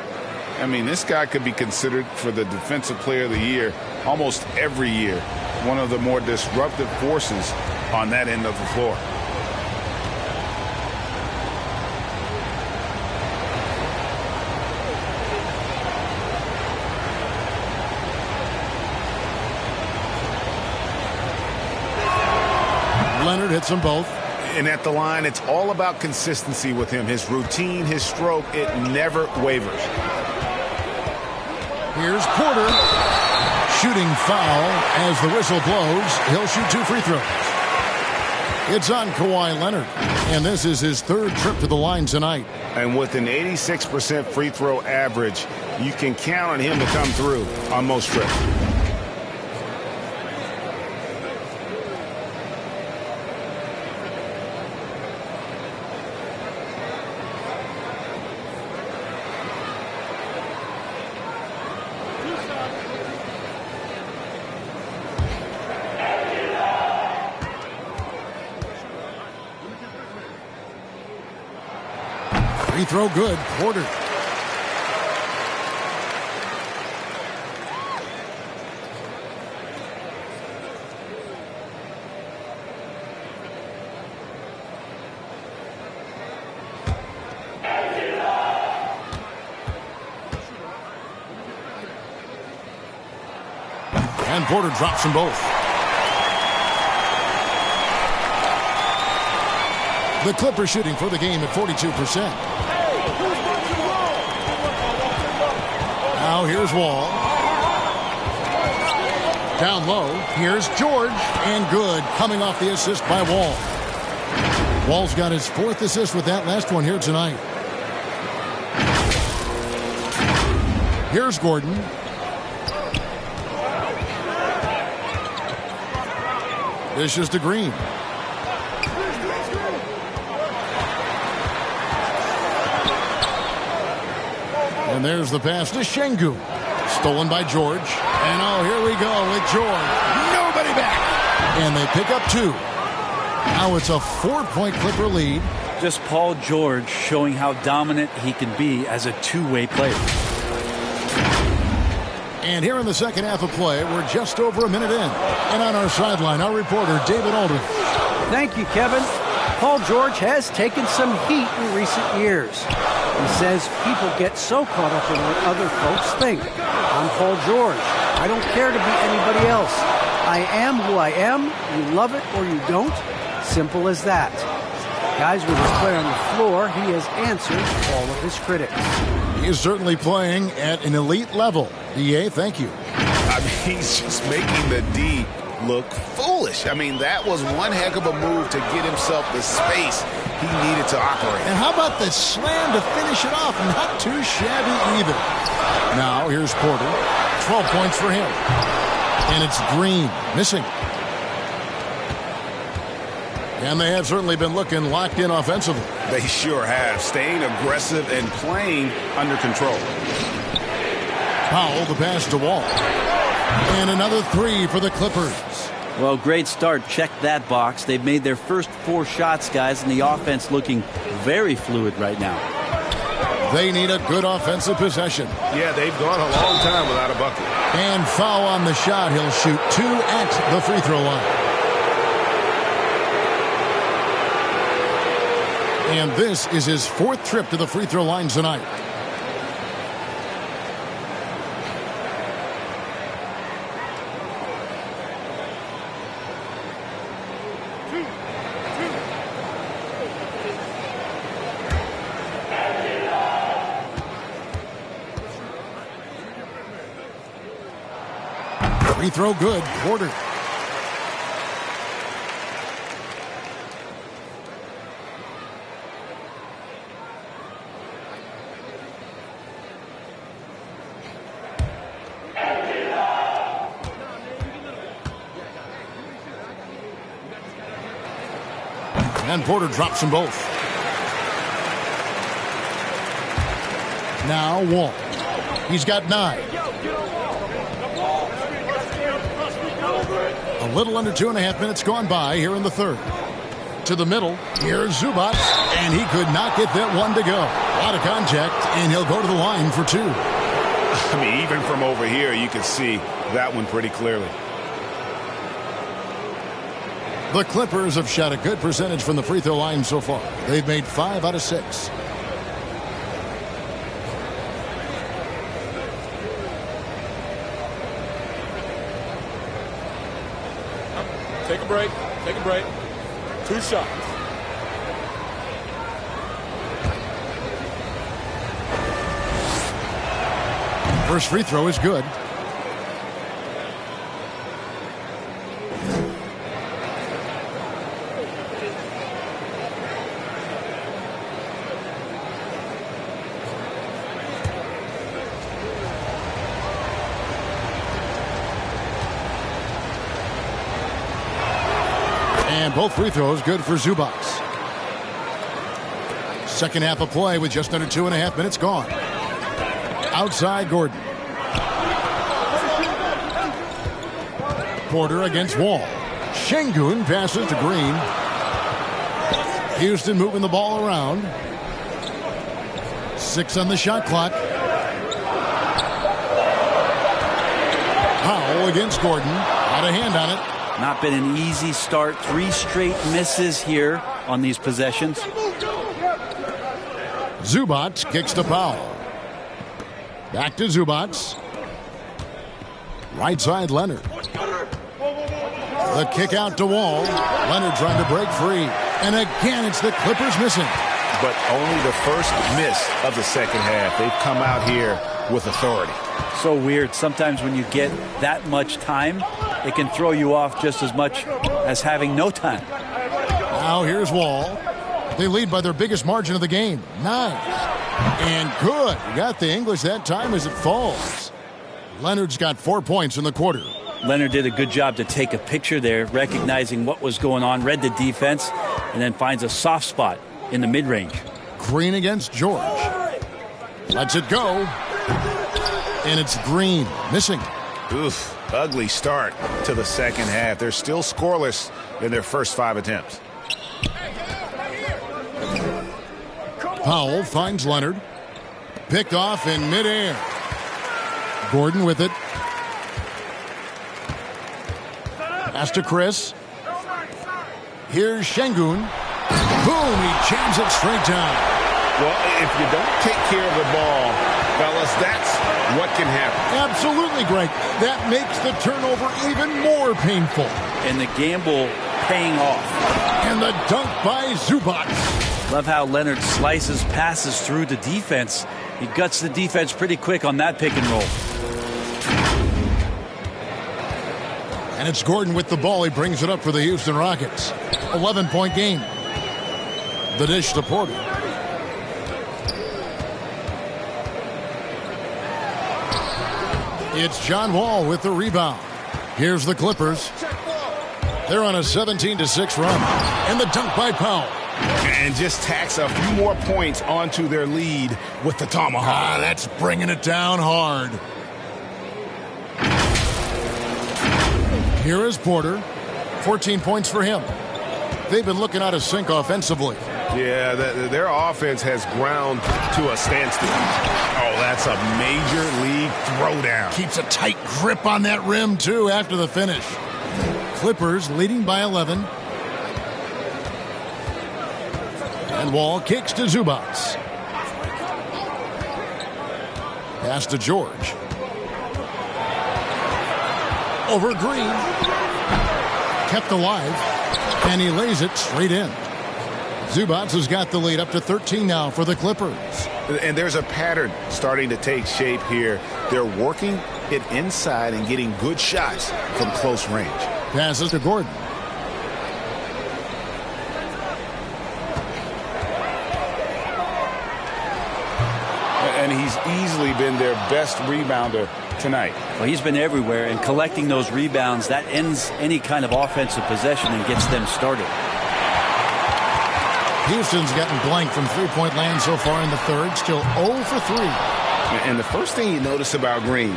I mean, this guy could be considered for the Defensive Player of the Year almost every year. One of the more disruptive forces on that end of the floor. Leonard hits them both. And at the line, it's all about consistency with him. His routine, his stroke, it never wavers. Here's Porter. Shooting foul as the whistle blows. He'll shoot 2 free throws. It's on Kawhi Leonard. And this is his 3rd trip to the line tonight. And with an 86% free throw average, you can count on him to come through on most trips. Free throw good. Porter. And Porter drops them both. The Clippers shooting for the game at 42%. Now here's Wall. Down low. Here's George. And good. Coming off the assist by Wall. Wall's got his 4th assist with that last one here tonight. Here's Gordon. This is to Green. And there's the pass to Şengün. Stolen by George. And oh, here we go with George. Nobody back. And they pick up 2. Now it's a 4-point Clipper lead. Just Paul George showing how dominant he can be as a two-way player. And here in the second half of play, we're just over a minute in. And on our sideline, our reporter, David Aldridge. Thank you, Kevin. Paul George has taken some heat in recent years. He says people get so caught up in what other folks think. I'm Paul George. I don't care to be anybody else. I am who I am. You love it or you don't. Simple as that. Guys, with his play on the floor, he has answered all of his critics. He is certainly playing at an elite level. DA, thank you. I mean, he's just making the D look foolish. I mean, that was one heck of a move to get himself the space he needed to operate. And how about the slam to finish it off? Not too shabby either. Now, here's Porter. 12 points for him. And it's Green missing. And they have certainly been looking locked in offensively. They sure have. Staying aggressive and playing under control. Powell, the pass to Wall. And another three for the Clippers. Well, great start. Check that box. They've made their first 4 shots, guys, and the offense looking very fluid right now. They need a good offensive possession. Yeah, they've gone a long time without a bucket. And foul on the shot. He'll shoot 2 at the free throw line. And this is his 4th trip to the free throw line tonight. Free throw good. Porter. And Porter drops them both. Now Wall. He's got 9. A little under 2.5 minutes gone by here in the third. To the middle. Here's Zubac. And he could not get that one to go. A lot of contact, and he'll go to the line for 2. I mean, even from over here, you can see that one pretty clearly. The Clippers have shot a good percentage from the free throw line so far. They've made 5 out of 6. Take a break. Take a break. 2 shots. First free throw is good. And both free throws good for Zubac. Second half of play with just under 2.5 minutes gone. Outside Gordon. Porter against Wall. Şengün passes to Green. Houston moving the ball around. 6 on the shot clock. Powell against Gordon. Had a hand on it. Not been an easy start. 3 straight misses here on these possessions. Zubac kicks to Powell. Back to Zubac. Right side Leonard. The kick out to Wall. Leonard trying to break free. And again, it's the Clippers missing. But only the first miss of the second half. They've come out here with authority. So weird. Sometimes when you get that much time, it can throw you off just as much as having no time. Now here's Wall. They lead by their biggest margin of the game. 9. And good. You got the English that time as it falls. Leonard's got 4 points in the quarter. Leonard did a good job to take a picture there, recognizing what was going on, read the defense, and then finds a soft spot in the mid-range. Green against George. Lets it go. And it's Green missing. Oof, ugly start to the second half. They're still scoreless in their first 5 attempts. Powell finds Leonard. Picked off in midair. Gordon with it. Pass to Chris. Here's Şengün. Boom, he jams it straight down. Well, if you don't take care of the ball Fellas, that's what can happen. Absolutely, Greg. That makes the turnover even more painful. And the gamble paying off. And the dunk by Zubac. Love how Leonard slices passes through the defense. He guts the defense pretty quick on that pick and roll. And it's Gordon with the ball. He brings it up for the Houston Rockets. 11-point game. The dish to Porter. It's John Wall with the rebound. Here's the Clippers. They're on a 17-6 run. And the dunk by Powell. And just tacks a few more points onto their lead with the tomahawk. That's bringing it down hard. Here is Porter. 14 points for him. They've been looking out of sync offensively. Yeah, their offense has ground to a standstill. Oh, that's a major league throwdown. Keeps a tight grip on that rim, too, after the finish. Clippers leading by 11. And Wall kicks to Zubac. Pass to George. Over Green. Kept alive. And he lays it straight in. Zubac has got the lead up to 13 now for the Clippers. And there's a pattern starting to take shape here. They're working it inside and getting good shots from close range. Passes to Gordon. And he's easily been their best rebounder tonight. Well, he's been everywhere, and collecting those rebounds, that ends any kind of offensive possession and gets them started. Houston's gotten blank from three-point land so far in the third. Still 0 for 3. And the first thing you notice about Green,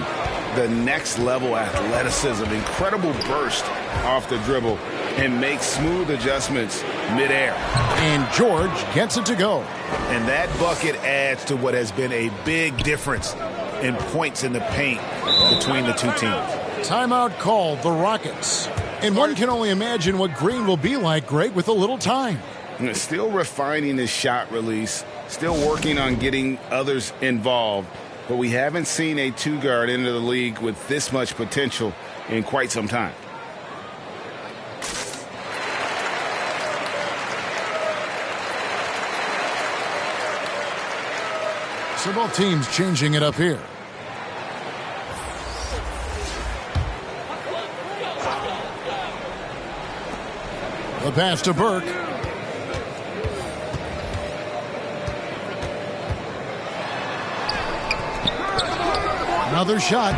the next level athleticism, incredible burst off the dribble, and makes smooth adjustments midair. And George gets it to go. And that bucket adds to what has been a big difference in points in the paint between the two teams. Timeout called, the Rockets. And one can only imagine what Green will be like, Greg, with a little time. Still refining his shot release, still working on getting others involved, but we haven't seen a two-guard into the league with this much potential in quite some time. So both teams changing it up here. The pass to Burke. Another shot.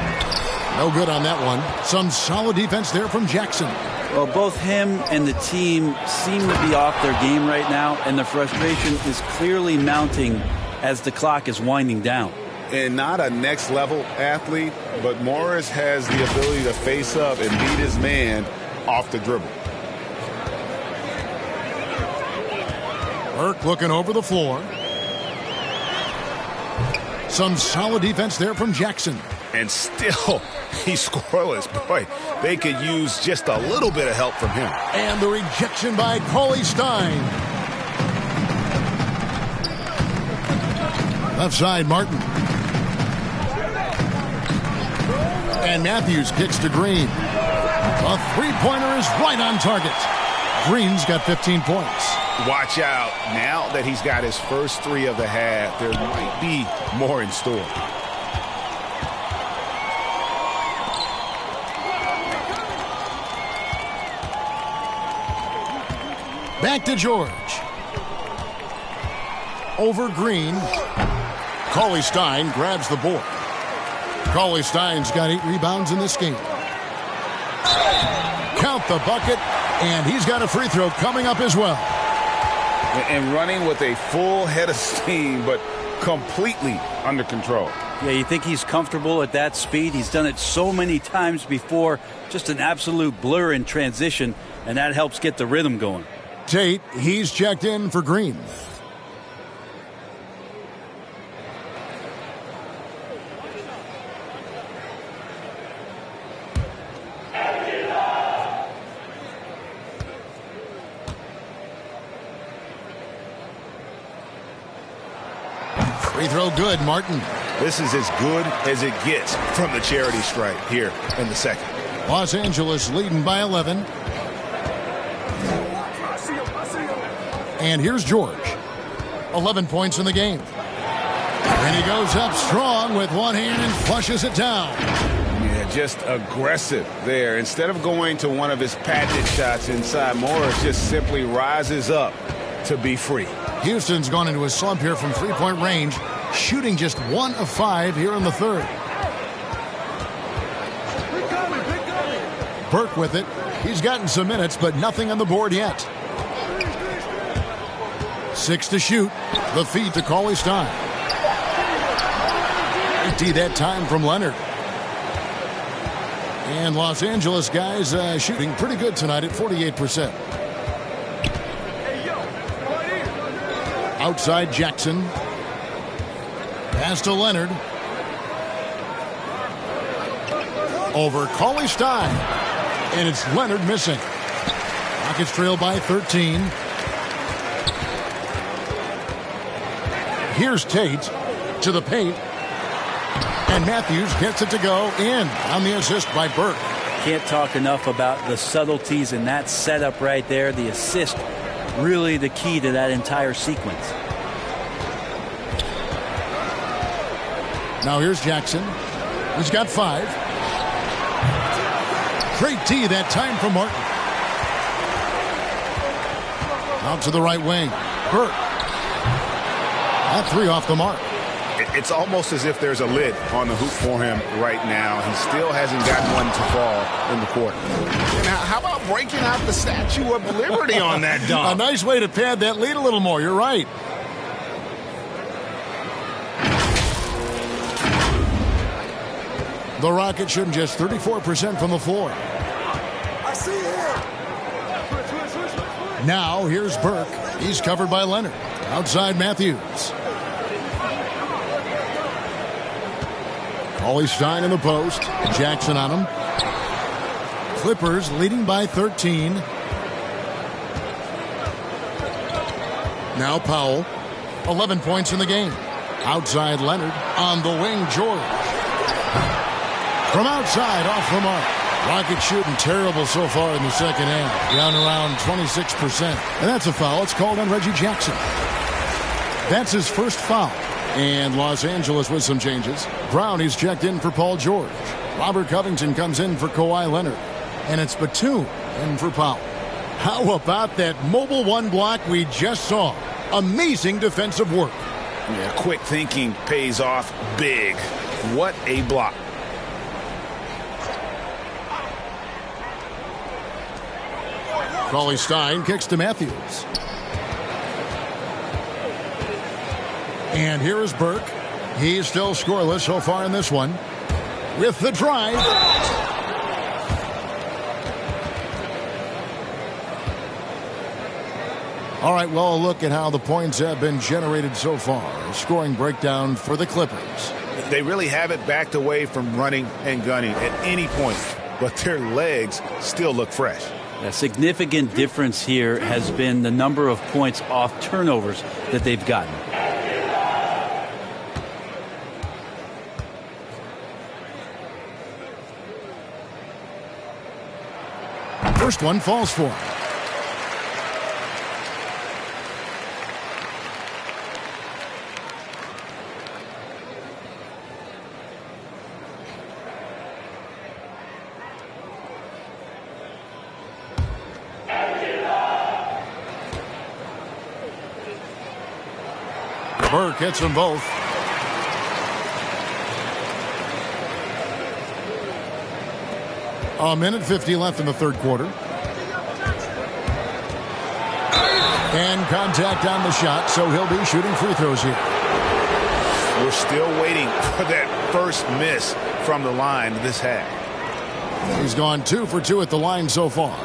No good on that one. Some solid defense there from Jackson. Well, both him and the team seem to be off their game right now, and the frustration is clearly mounting as the clock is winding down. And not a next-level athlete, but Morris has the ability to face up and beat his man off the dribble. Burke looking over the floor. Some solid defense there from Jackson. And still, he's scoreless. Boy, they could use just a little bit of help from him. And the rejection by Cauley-Stein. Left side, Martin. And Matthews kicks to Green. A three-pointer is right on target. Green's got 15 points. Watch out. Now that he's got his first three of the half, there might be more in store. Back to George. Over Green. Cauley-Stein grabs the board. Cauley-Stein's got 8 rebounds in this game. Count the bucket, and he's got a free throw coming up as well. And running with a full head of steam, but completely under control. Yeah, you think he's comfortable at that speed? He's done it so many times before. Just an absolute blur in transition, and that helps get the rhythm going. Tate, he's checked in for Green. Free throw good, Martin. This is as good as it gets from the charity stripe here in the second. Los Angeles leading by 11. And here's George. 11 points in the game. And he goes up strong with one hand and flushes it down. Yeah, just aggressive there. Instead of going to one of his patented shots inside, Morris just simply rises up to be free. Houston's gone into a slump here from three-point range, shooting just 1 of 5 here in the third. Burke with it. He's gotten some minutes, but nothing on the board yet. 6 to shoot. The feed to Cauley-Stein. 80 that time from Leonard. And Los Angeles guys shooting pretty good tonight at 48%. Outside Jackson. Pass to Leonard. Over Cauley-Stein. And it's Leonard missing. Rockets trail by 13. Here's Tate to the paint. And Matthews gets it to go in on the assist by Burke. Can't talk enough about the subtleties in that setup right there. The assist, really the key to that entire sequence. Now here's Jackson. He's got 5. Great D that time from Martin. Out to the right wing. Burke. That 3 off the mark. It's almost as if there's a lid on the hoop for him right now. He still hasn't gotten one to fall in the court. Now, how about breaking out the Statue of Liberty on that dunk? A nice way to pad that lead a little more. You're right. The Rockets shooting just 34% from the floor. I see it. Now here's Burke. He's covered by Leonard. Outside Matthews. Cauley-Stein in the post. Jackson on him. Clippers leading by 13. Now Powell. 11 points in the game. Outside Leonard. On the wing, George. From outside, off the mark. Rockets shooting terrible so far in the second half. Down around 26%. And that's a foul. It's called on Reggie Jackson. That's his first foul. And Los Angeles with some changes. Brown, he's checked in for Paul George. Robert Covington comes in for Kawhi Leonard. And it's Batum in for Powell. How about that mobile one block we just saw? Amazing defensive work. Yeah, quick thinking pays off big. What a block. Cauley-Stein kicks to Matthews. And here is Burke. He's still scoreless so far in this one. With the drive. All right, well, a look at how the points have been generated so far. A scoring breakdown for the Clippers. They really haven't backed away from running and gunning at any point, but their legs still look fresh. A significant difference here has been the number of points off turnovers that they've gotten. First one falls for him. Burke hits them both. A minute 50 left in the third quarter. And contact on the shot, so he'll be shooting free throws here. We're still waiting for that first miss from the line this half. He's gone 2 for 2 at the line so far.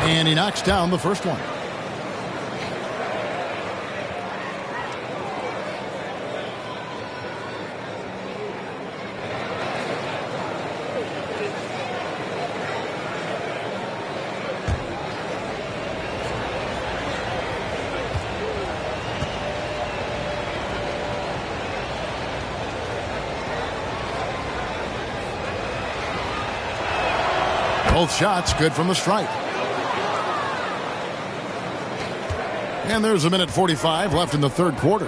And he knocks down the first one. Both shots good from the stripe. And there's a minute 45 left in the third quarter.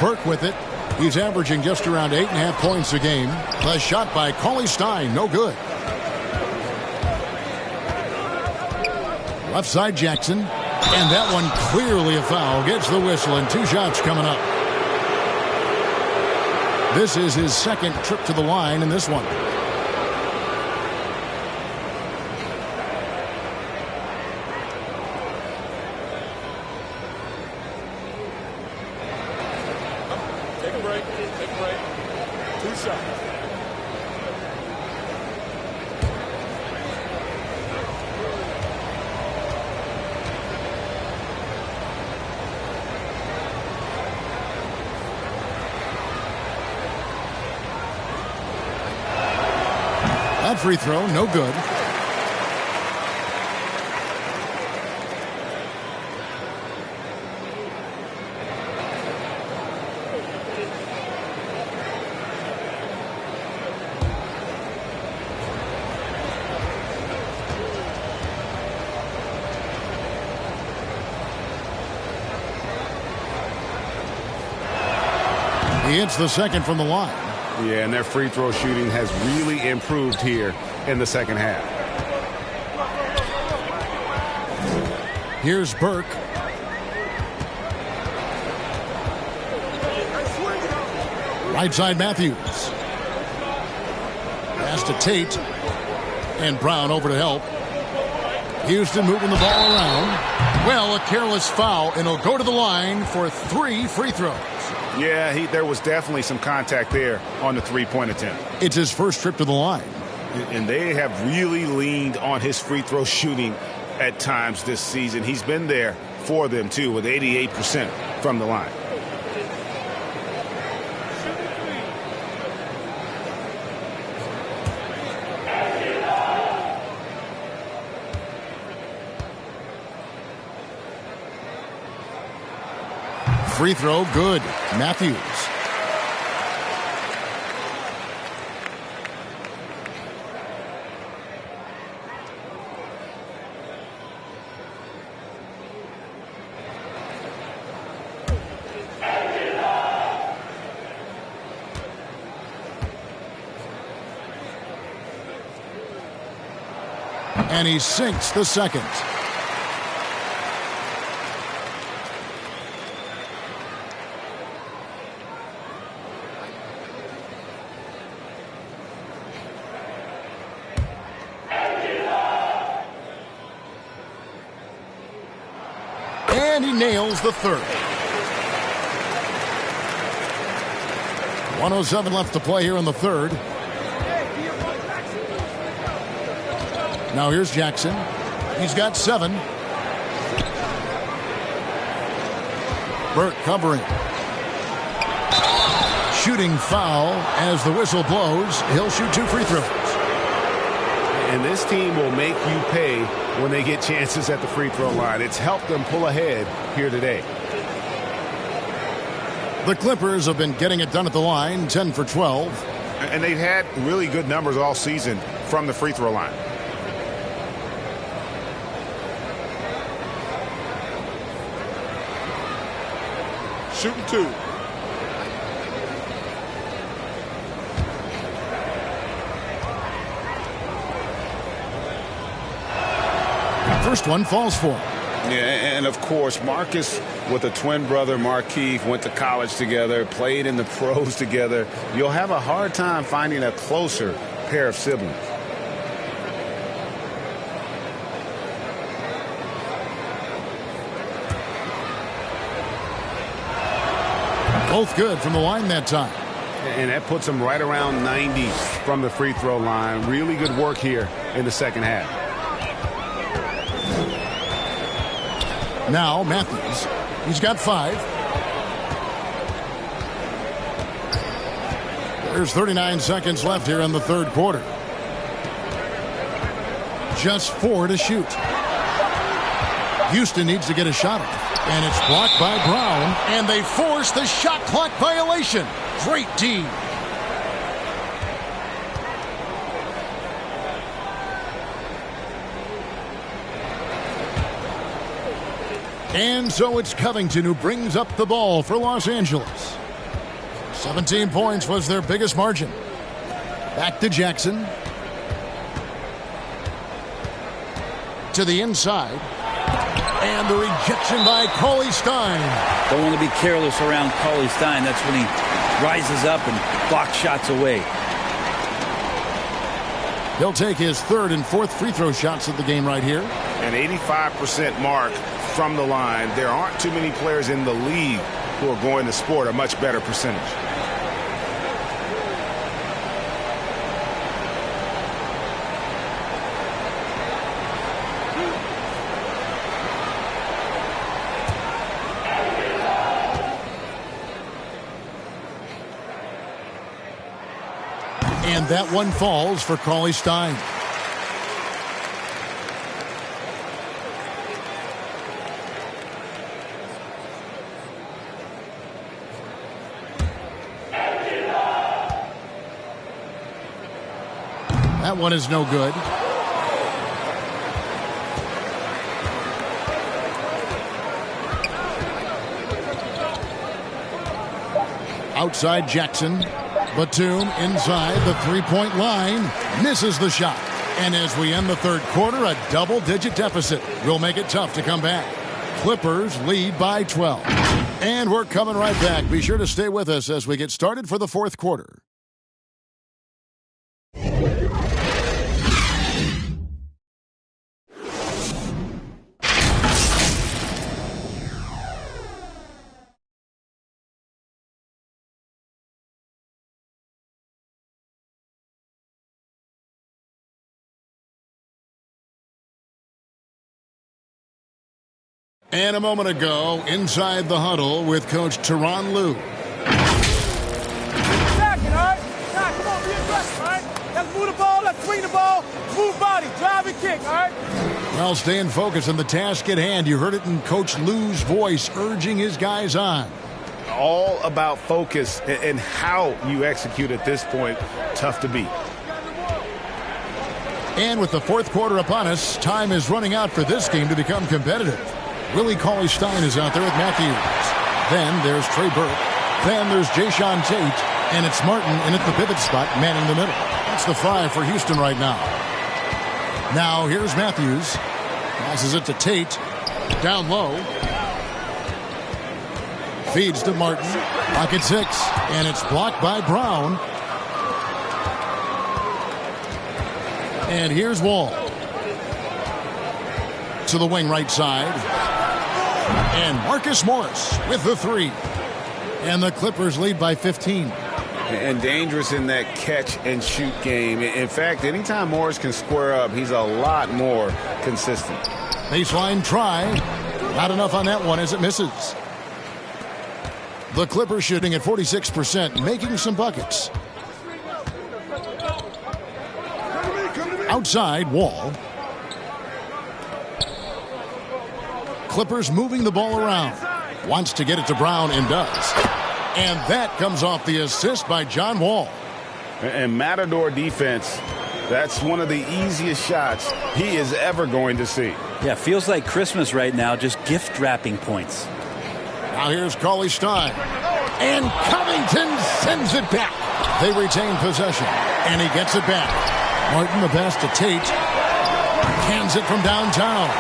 Burke with it. He's averaging just around 8.5 points a game. The shot by Cauley Stein, no good. Left side Jackson. And that one clearly a foul. Gets the whistle and 2 shots coming up. This is his second trip to the line in this one. Take a break. 2 shots. That free throw, no good. He hits the second from the line. Yeah, and their free throw shooting has really improved here in the second half. Here's Burke. Right side Matthews. Pass to Tate. And Brown over to help. Houston moving the ball around. Well, a careless foul, and he'll go to the line for 3 free throws. Yeah, there was definitely some contact there on the three-point attempt. It's his first trip to the line. And they have really leaned on his free throw shooting at times this season. He's been there for them, too, with 88% from the line. Free throw, good. Matthews. And he sinks the second. And he nails the third. 1:07 left to play here in the third. Now here's Jackson. He's got 7. Burke covering. Shooting foul as the whistle blows. He'll shoot 2 free throws. And this team will make you pay when they get chances at the free throw line. It's helped them pull ahead here today. The Clippers have been getting it done at the line, 10 for 12. And they've had really good numbers all season from the free throw line. Shooting 2. First one falls for him. Yeah, and of course, Marcus with a twin brother, Markieff, went to college together, played in the pros together. You'll have a hard time finding a closer pair of siblings. Both good from the line that time. And that puts them right around 90 from the free throw line. Really good work here in the second half. Now Matthews. He's got 5. There's 39 seconds left here in the third quarter. Just 4 to shoot. Houston needs to get a shot off. And it's blocked by Brown. And they force the shot clock violation. Great D. And so it's Covington who brings up the ball for Los Angeles. 17 points was their biggest margin. Back to Jackson. To the inside. And the rejection by Cauley-Stein. Don't want to be careless around Cauley-Stein. That's when he rises up and blocks shots away. He'll take his third and fourth free throw shots of the game right here. An 85% mark from the line. There aren't too many players in the league who are going to sport a much better percentage. And that one falls for Cauley-Stein. That one is no good. Outside Jackson. Batum inside the three-point line. Misses the shot. And as we end the third quarter, a double-digit deficit will make it tough to come back. Clippers lead by 12. And we're coming right back. Be sure to stay with us as we get started for the fourth quarter. And a moment ago, inside the huddle with Coach Tyronn Lue. Attacking, all right? Now, come on, be aggressive, all right? Let's move the ball, let's swing the ball, move body, drive and kick, all right? Well, staying focused on the task at hand. You heard it in Coach Lue's voice, urging his guys on. All about focus and how you execute at this point. Tough to beat. And with the fourth quarter upon us, time is running out for this game to become competitive. Willie Cauley-Stein is out there with Matthews. Then there's Trey Burke. Then there's Jae'Sean Tate. And it's Martin in at the pivot spot, manning the middle. That's the 5 for Houston right now. Now here's Matthews. Passes it to Tate. Down low. Feeds to Martin. Pocket 6. And it's blocked by Brown. And here's Wall. To the wing right side. And Marcus Morris with the 3. And the Clippers lead by 15. And dangerous in that catch and shoot game. In fact, anytime Morris can square up, he's a lot more consistent. Baseline try. Not enough on that one as it misses. The Clippers shooting at 46%, making some buckets. Outside, Wall. Clippers moving the ball around. Wants to get it to Brown and does. And that comes off the assist by John Wall. And Matador defense, that's one of the easiest shots he is ever going to see. Yeah, feels like Christmas right now, just gift wrapping points. Now here's Cauley-Stein. And Covington sends it back. They retain possession. And he gets it back. Martin the pass to Tate. Cans it from downtown.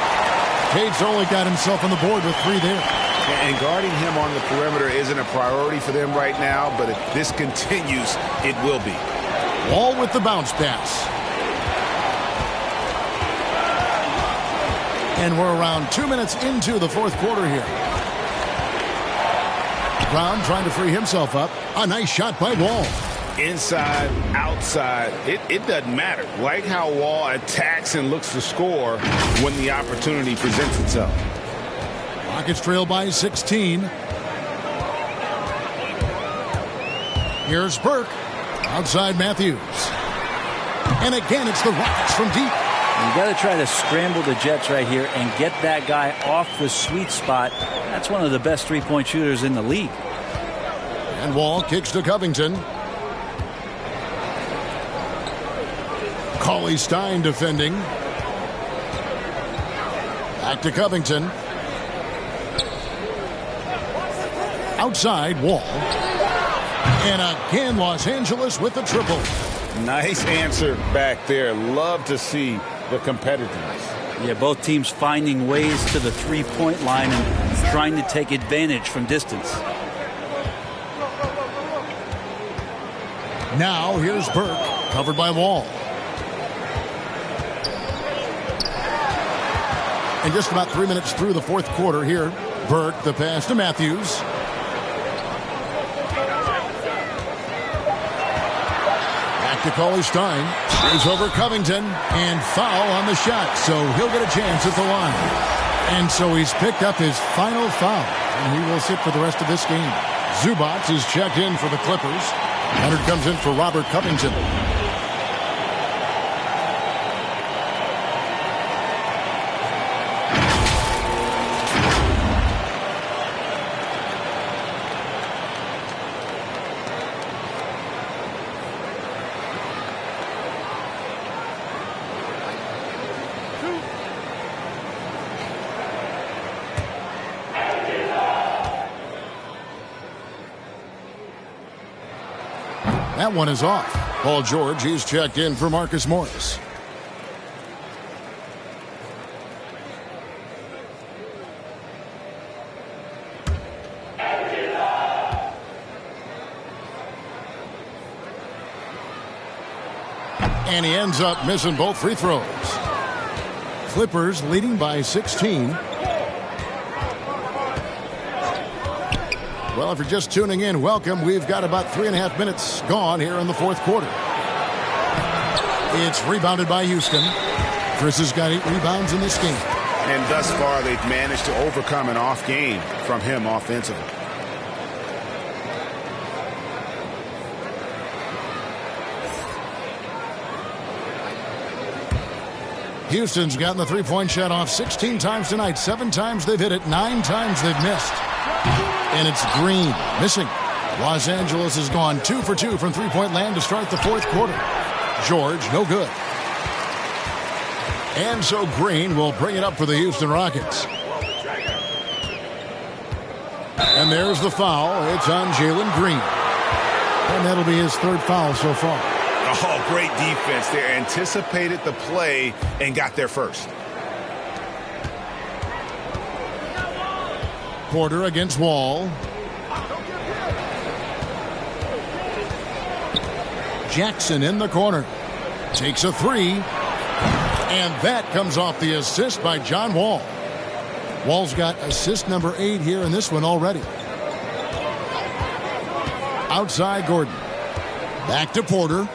Tate's only got himself on the board with 3 there. And guarding him on the perimeter isn't a priority for them right now, but if this continues, it will be. Wall with the bounce pass. And we're around 2 minutes into the fourth quarter here. Brown trying to free himself up. A nice shot by Wall. Inside, outside, it doesn't matter. Like how Wall attacks and looks to score when the opportunity presents itself. Rockets trail by 16. Here's Burke. Outside Matthews. And again, it's the Rockets from deep. You got to try to scramble the Jets right here and get that guy off the sweet spot. That's one of the best three-point shooters in the league. And Wall kicks to Covington. Cauley-Stein defending. Back to Covington. Outside, Wall. And again, Los Angeles with the triple. Nice answer back there. Love to see the competitiveness. Yeah, both teams finding ways to the three-point line and trying to take advantage from distance. Now here's Burke, covered by Wall. And just about 3 minutes through the fourth quarter here, Burke, the pass to Matthews. Back to Cauley Stein. He's over Covington, and foul on the shot, so he'll get a chance at the line. And so he's picked up his final foul, and he will sit for the rest of this game. Zubac is checked in for the Clippers. Leonard comes in for Robert Covington. That one is off. Paul George, he's checked in for Marcus Morris. And he ends up missing both free throws. Clippers leading by 16. Well, if you're just tuning in, welcome. We've got about 3.5 minutes gone here in the fourth quarter. It's rebounded by Houston. Chris has got 8 rebounds in this game. And thus far, they've managed to overcome an off game from him offensively. Houston's gotten the three-point shot off 16 times tonight. 7 times they've hit it. 9 times they've missed. And it's Green missing. Los Angeles has gone 2 for 2 from three-point land to start the fourth quarter. George, no good. And so Green will bring it up for the Houston Rockets. And there's the foul. It's on Jalen Green. And that'll be his 3rd foul so far. Oh, great defense there. Anticipated the play and got there first. Porter against Wall. Jackson in the corner. Takes a 3. And that comes off the assist by John Wall. Wall's got assist number 8 here in this one already. Outside Gordon. Back to Porter.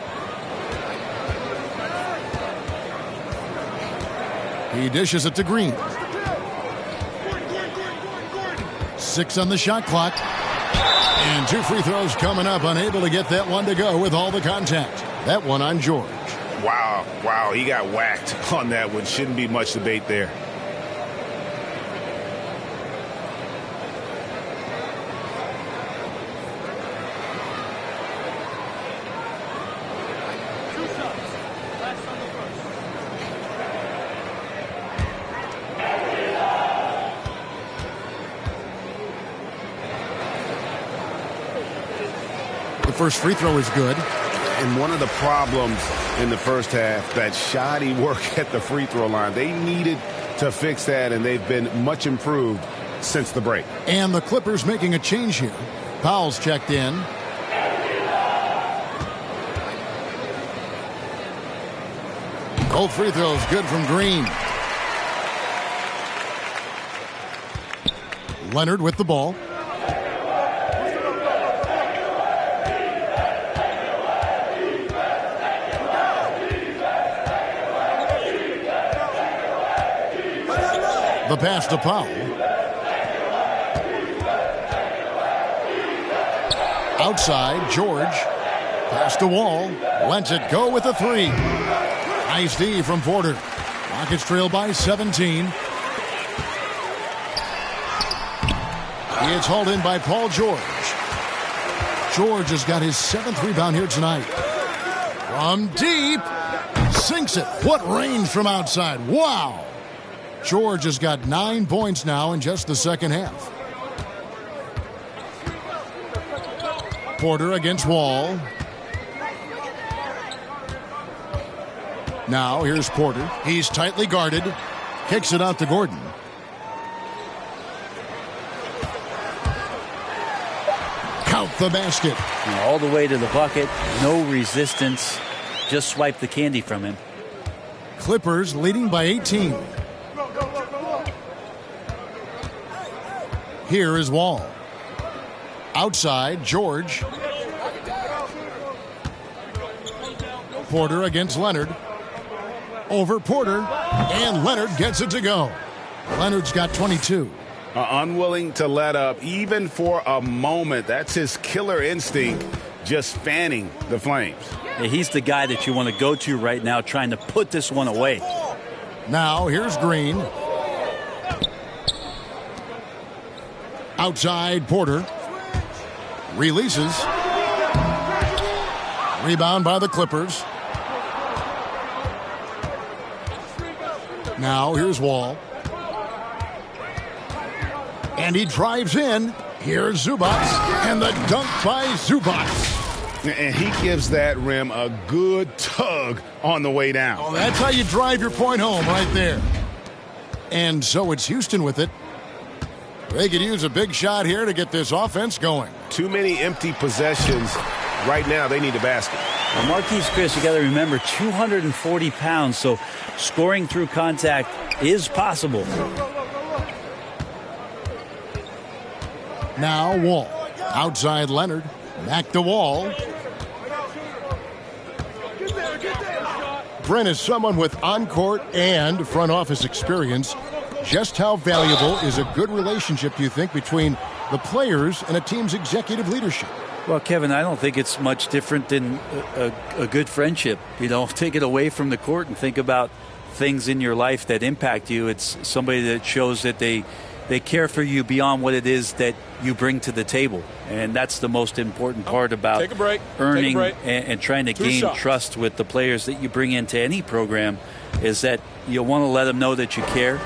He dishes it to Green. 6 on the shot clock. And 2 free throws coming up. Unable to get that one to go with all the contact. That one on George. Wow, he got whacked on that one. Shouldn't be much debate there. First free throw is good. And one of the problems in the first half, that shoddy work at the free throw line. They needed to fix that, and they've been much improved since the break. And the Clippers making a change here. Powell's checked in. Both free throws good from Green. Leonard with the ball. The pass to Powell. Outside, George. Pass to Wall. Lets it go with a 3. Nice D from Porter. Rockets trail by 17. It's hauled in by Paul George. George has got his 7th rebound here tonight. From deep. Sinks it. What range from outside. Wow. George has got 9 points now in just the second half. Porter against Wall. Now here's Porter. He's tightly guarded. Kicks it out to Gordon. Count the basket. All the way to the bucket. No resistance. Just swipe the candy from him. Clippers leading by 18. Here is Wall. Outside, George. Porter against Leonard. Over Porter, and Leonard gets it to go. Leonard's got 22. Unwilling to let up, even for a moment. That's his killer instinct, just fanning the flames. Yeah, he's the guy that you want to go to right now, trying to put this one away. Now, here's Green. Outside, Porter. Releases. Rebound by the Clippers. Now, here's Wall. And he drives in. Here's Zubac. And the dunk by Zubac. And he gives that rim a good tug on the way down. Oh, that's how you drive your point home right there. And so it's Houston with it. They could use a big shot here to get this offense going. Too many empty possessions. Right now, they need a basket. Well, Marquise Chris, you got to remember, 240 pounds, so scoring through contact is possible. Now Wall. Outside Leonard. Back to Wall. Brent is someone with on-court and front office experience. Just how valuable is a good relationship, do you think, between the players and a team's executive leadership? Well, Kevin, I don't think it's much different than a good friendship. You know, take it away from the court and think about things in your life that impact you. It's somebody that shows that they care for you beyond what it is that you bring to the table. And that's the most important part about earning and trying to gain trust with the players that you bring into any program, is that you want to let them know that you care,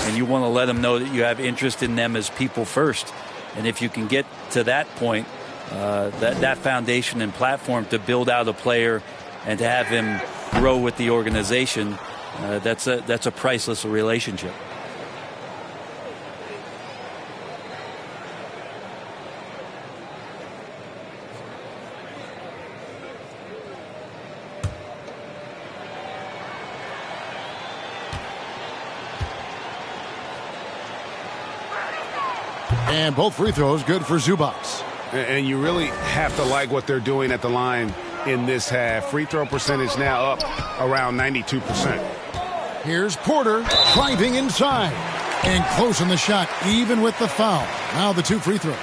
and you want to let them know that you have interest in them as people first. And if you can get to that point, that foundation and platform to build out a player and to have him grow with the organization, that's a priceless relationship. And both free throws good for Zubac. And you really have to like what they're doing at the line in this half. Free throw percentage now up around 92%. Here's Porter driving inside and closing the shot even with the foul. Now the two free throws.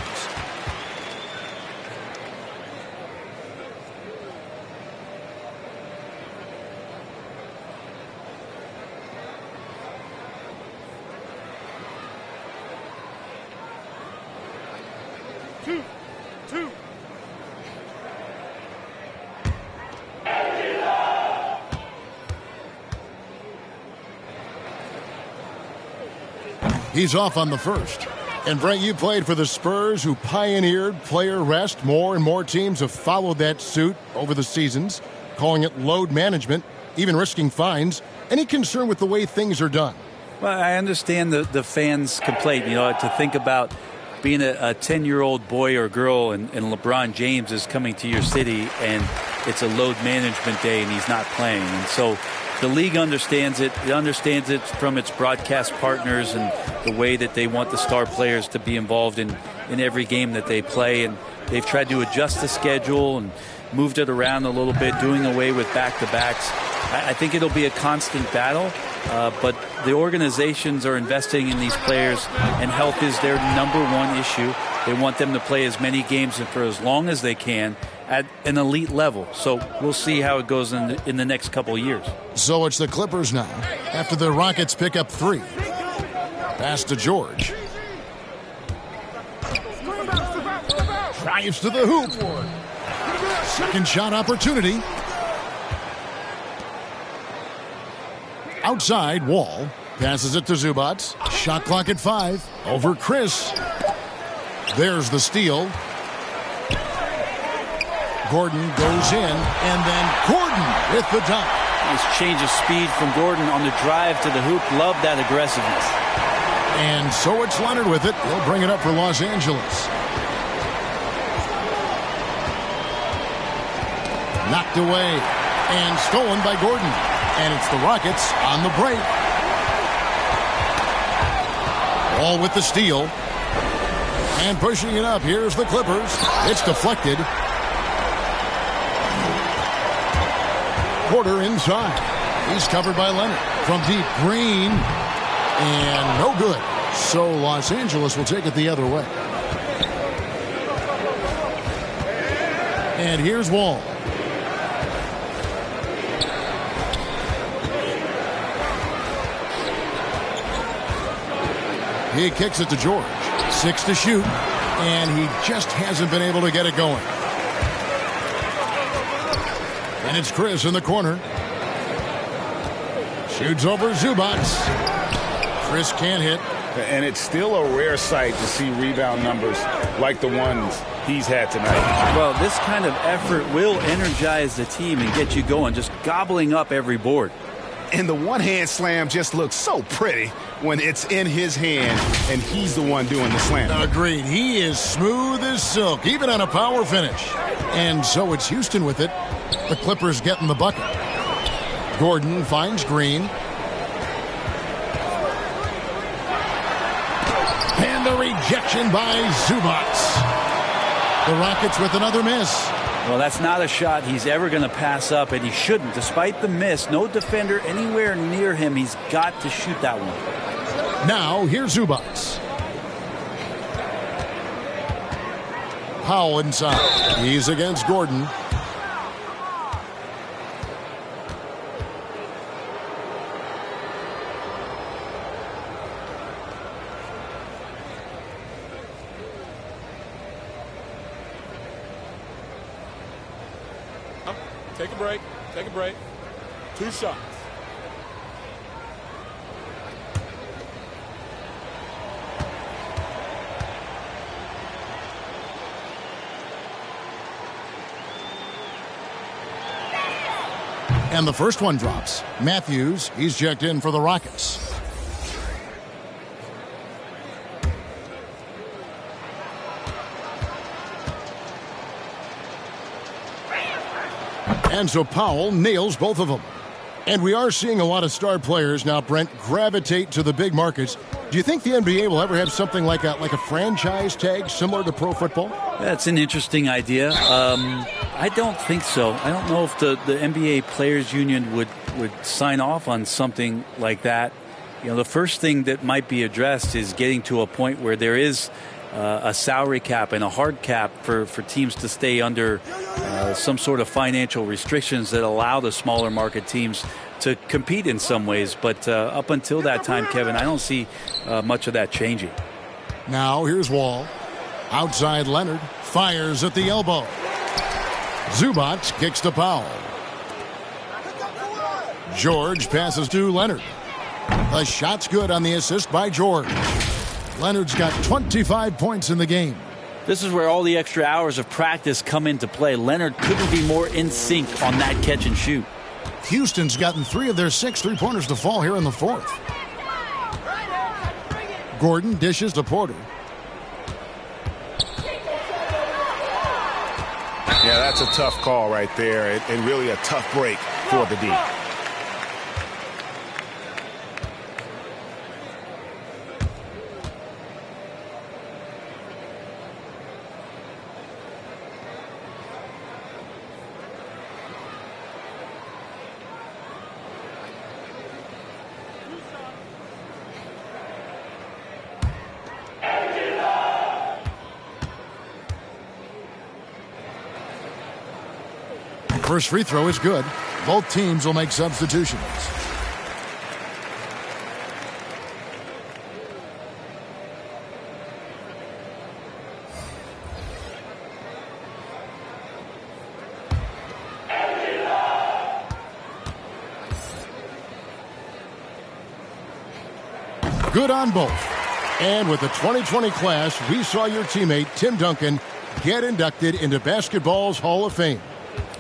He's off on the first. And Brent, you played for the Spurs, who pioneered player rest. More and more teams have followed that suit over the seasons, calling it load management, even risking fines. Any concern with the way things are done? Well, I understand the fans' complaint, to think about being a 10-year-old boy or girl and LeBron James is coming to your city and it's a load management day and he's not playing. And so the league understands it. It understands it from its broadcast partners and the way that they want the star players to be involved in every game that they play. And they've tried to adjust the schedule and moved it around a little bit, doing away with back-to-backs. I think it'll be a constant battle, but the organizations are investing in these players, and health is their number one issue. They want them to play as many games and for as long as they can at an elite level. So we'll see how it goes in the next couple of years. So it's the Clippers now, after the Rockets pick up 3. Pass to George. Drives to the hoop. Second shot opportunity. Outside, Wall. Passes it to Zubac. Shot clock at 5. Over Chris. There's the steal. Gordon goes in, and then Gordon with the dunk. Nice change of speed from Gordon on the drive to the hoop. Love that aggressiveness. And so it's Leonard with it. He'll bring it up for Los Angeles. Knocked away and stolen by Gordon. And it's the Rockets on the break. All with the steal. And pushing it up. Here's the Clippers. It's deflected. Porter inside. He's covered by Leonard. From deep, Green. And no good. So Los Angeles will take it the other way. And here's Wall. He kicks it to George. 6 to shoot. And he just hasn't been able to get it going. And it's Chris in the corner. Shoots over Zubac. Chris can't hit. And it's still a rare sight to see rebound numbers like the ones he's had tonight. Well, this kind of effort will energize the team and get you going, just gobbling up every board. And the one-hand slam just looks so pretty when it's in his hand and he's the one doing the slam. Agreed. He is smooth as silk, even on a power finish. And so it's Houston with it. The Clippers getting the bucket. Gordon finds Green. And the rejection by Zubac. The Rockets with another miss. Well, that's not a shot he's ever going to pass up, and he shouldn't. Despite the miss, no defender anywhere near him. He's got to shoot that one. Now, here's Zubac. Powell inside. He's against Gordon. Take a break. Take a break. 2 shots. And the first one drops. Matthews, he's checked in for the Rockets. And so Powell nails both of them. And we are seeing a lot of star players now, Brent, gravitate to the big markets. Do you think the NBA will ever have something like a franchise tag similar to pro football? That's an interesting idea. I don't think so. I don't know if the NBA Players Union would sign off on something like that. You know, the first thing that might be addressed is getting to a point where there is a salary cap and a hard cap for teams to stay under some sort of financial restrictions that allow the smaller market teams to compete in some ways. But up until that time, Kevin, I don't see much of that changing. Now here's Wall. Outside Leonard. Fires at the elbow. Zubac kicks to Powell. George passes to Leonard. The shot's good on the assist by George. Leonard's got 25 points in the game. This is where all the extra hours of practice come into play. Leonard couldn't be more in sync on that catch and shoot. Houston's gotten 3 of their 6 three-pointers to fall here in the fourth. Gordon dishes to Porter. Yeah, that's a tough call right there, and really a tough break for the D. First free throw is good. Both teams will make substitutions. Good on both. And with the 2020 class, we saw your teammate Tim Duncan get inducted into basketball's Hall of Fame.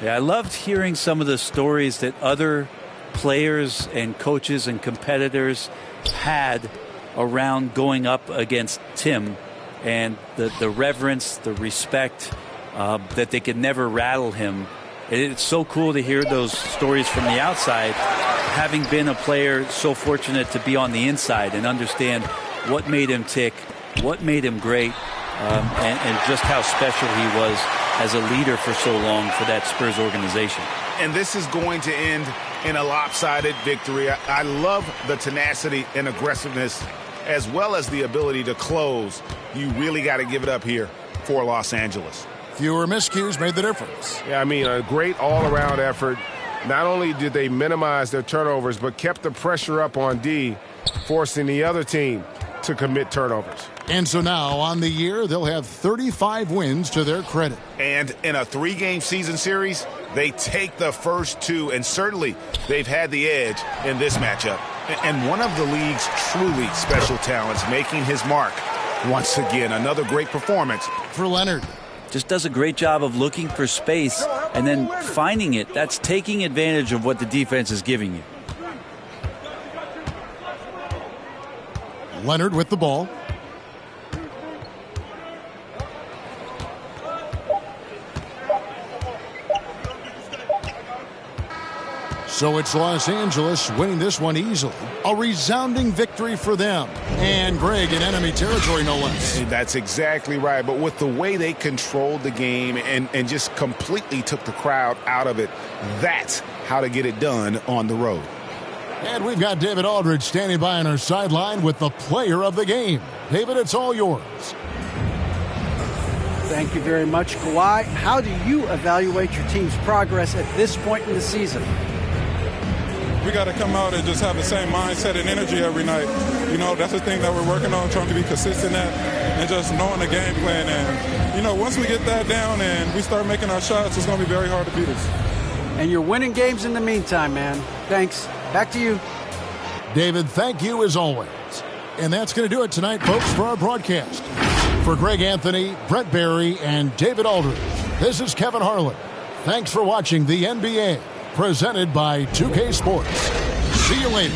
Yeah, I loved hearing some of the stories that other players and coaches and competitors had around going up against Tim, and the reverence, the respect, that they could never rattle him. It's so cool to hear those stories from the outside, having been a player so fortunate to be on the inside and understand what made him tick, what made him great, and just how special he was as a leader for so long for that Spurs organization. And this is going to end in a lopsided victory. I love the tenacity and aggressiveness as well as the ability to close. You really got to give it up here for Los Angeles. Fewer miscues made the difference. Yeah, I mean, a great all-around effort. Not only did they minimize their turnovers, but kept the pressure up on D, forcing the other team to commit turnovers. And so now, on the year, they'll have 35 wins to their credit. And in a 3-game season series, they take the first 2, and certainly they've had the edge in this matchup. And one of the league's truly special talents making his mark. Once again, another great performance for Leonard. Just does a great job of looking for space and then finding it. That's taking advantage of what the defense is giving you. Leonard with the ball. So it's Los Angeles winning this one easily. A resounding victory for them. And Greg in enemy territory, no less. That's exactly right. But with the way they controlled the game and just completely took the crowd out of it, that's how to get it done on the road. And we've got David Aldridge standing by on our sideline with the player of the game. David, it's all yours. Thank you very much, Kawhi. How do you evaluate your team's progress at this point in the season? We got to come out and just have the same mindset and energy every night. You know, that's the thing that we're working on, trying to be consistent at, and just knowing the game plan. And, you know, once we get that down and we start making our shots, it's going to be very hard to beat us. And you're winning games in the meantime, man. Thanks. Back to you. David, thank you as always. And that's going to do it tonight, folks, for our broadcast. For Greg Anthony, Brett Barry, and David Aldridge, this is Kevin Harlan. Thanks for watching the NBA. Presented by 2K Sports. See you later.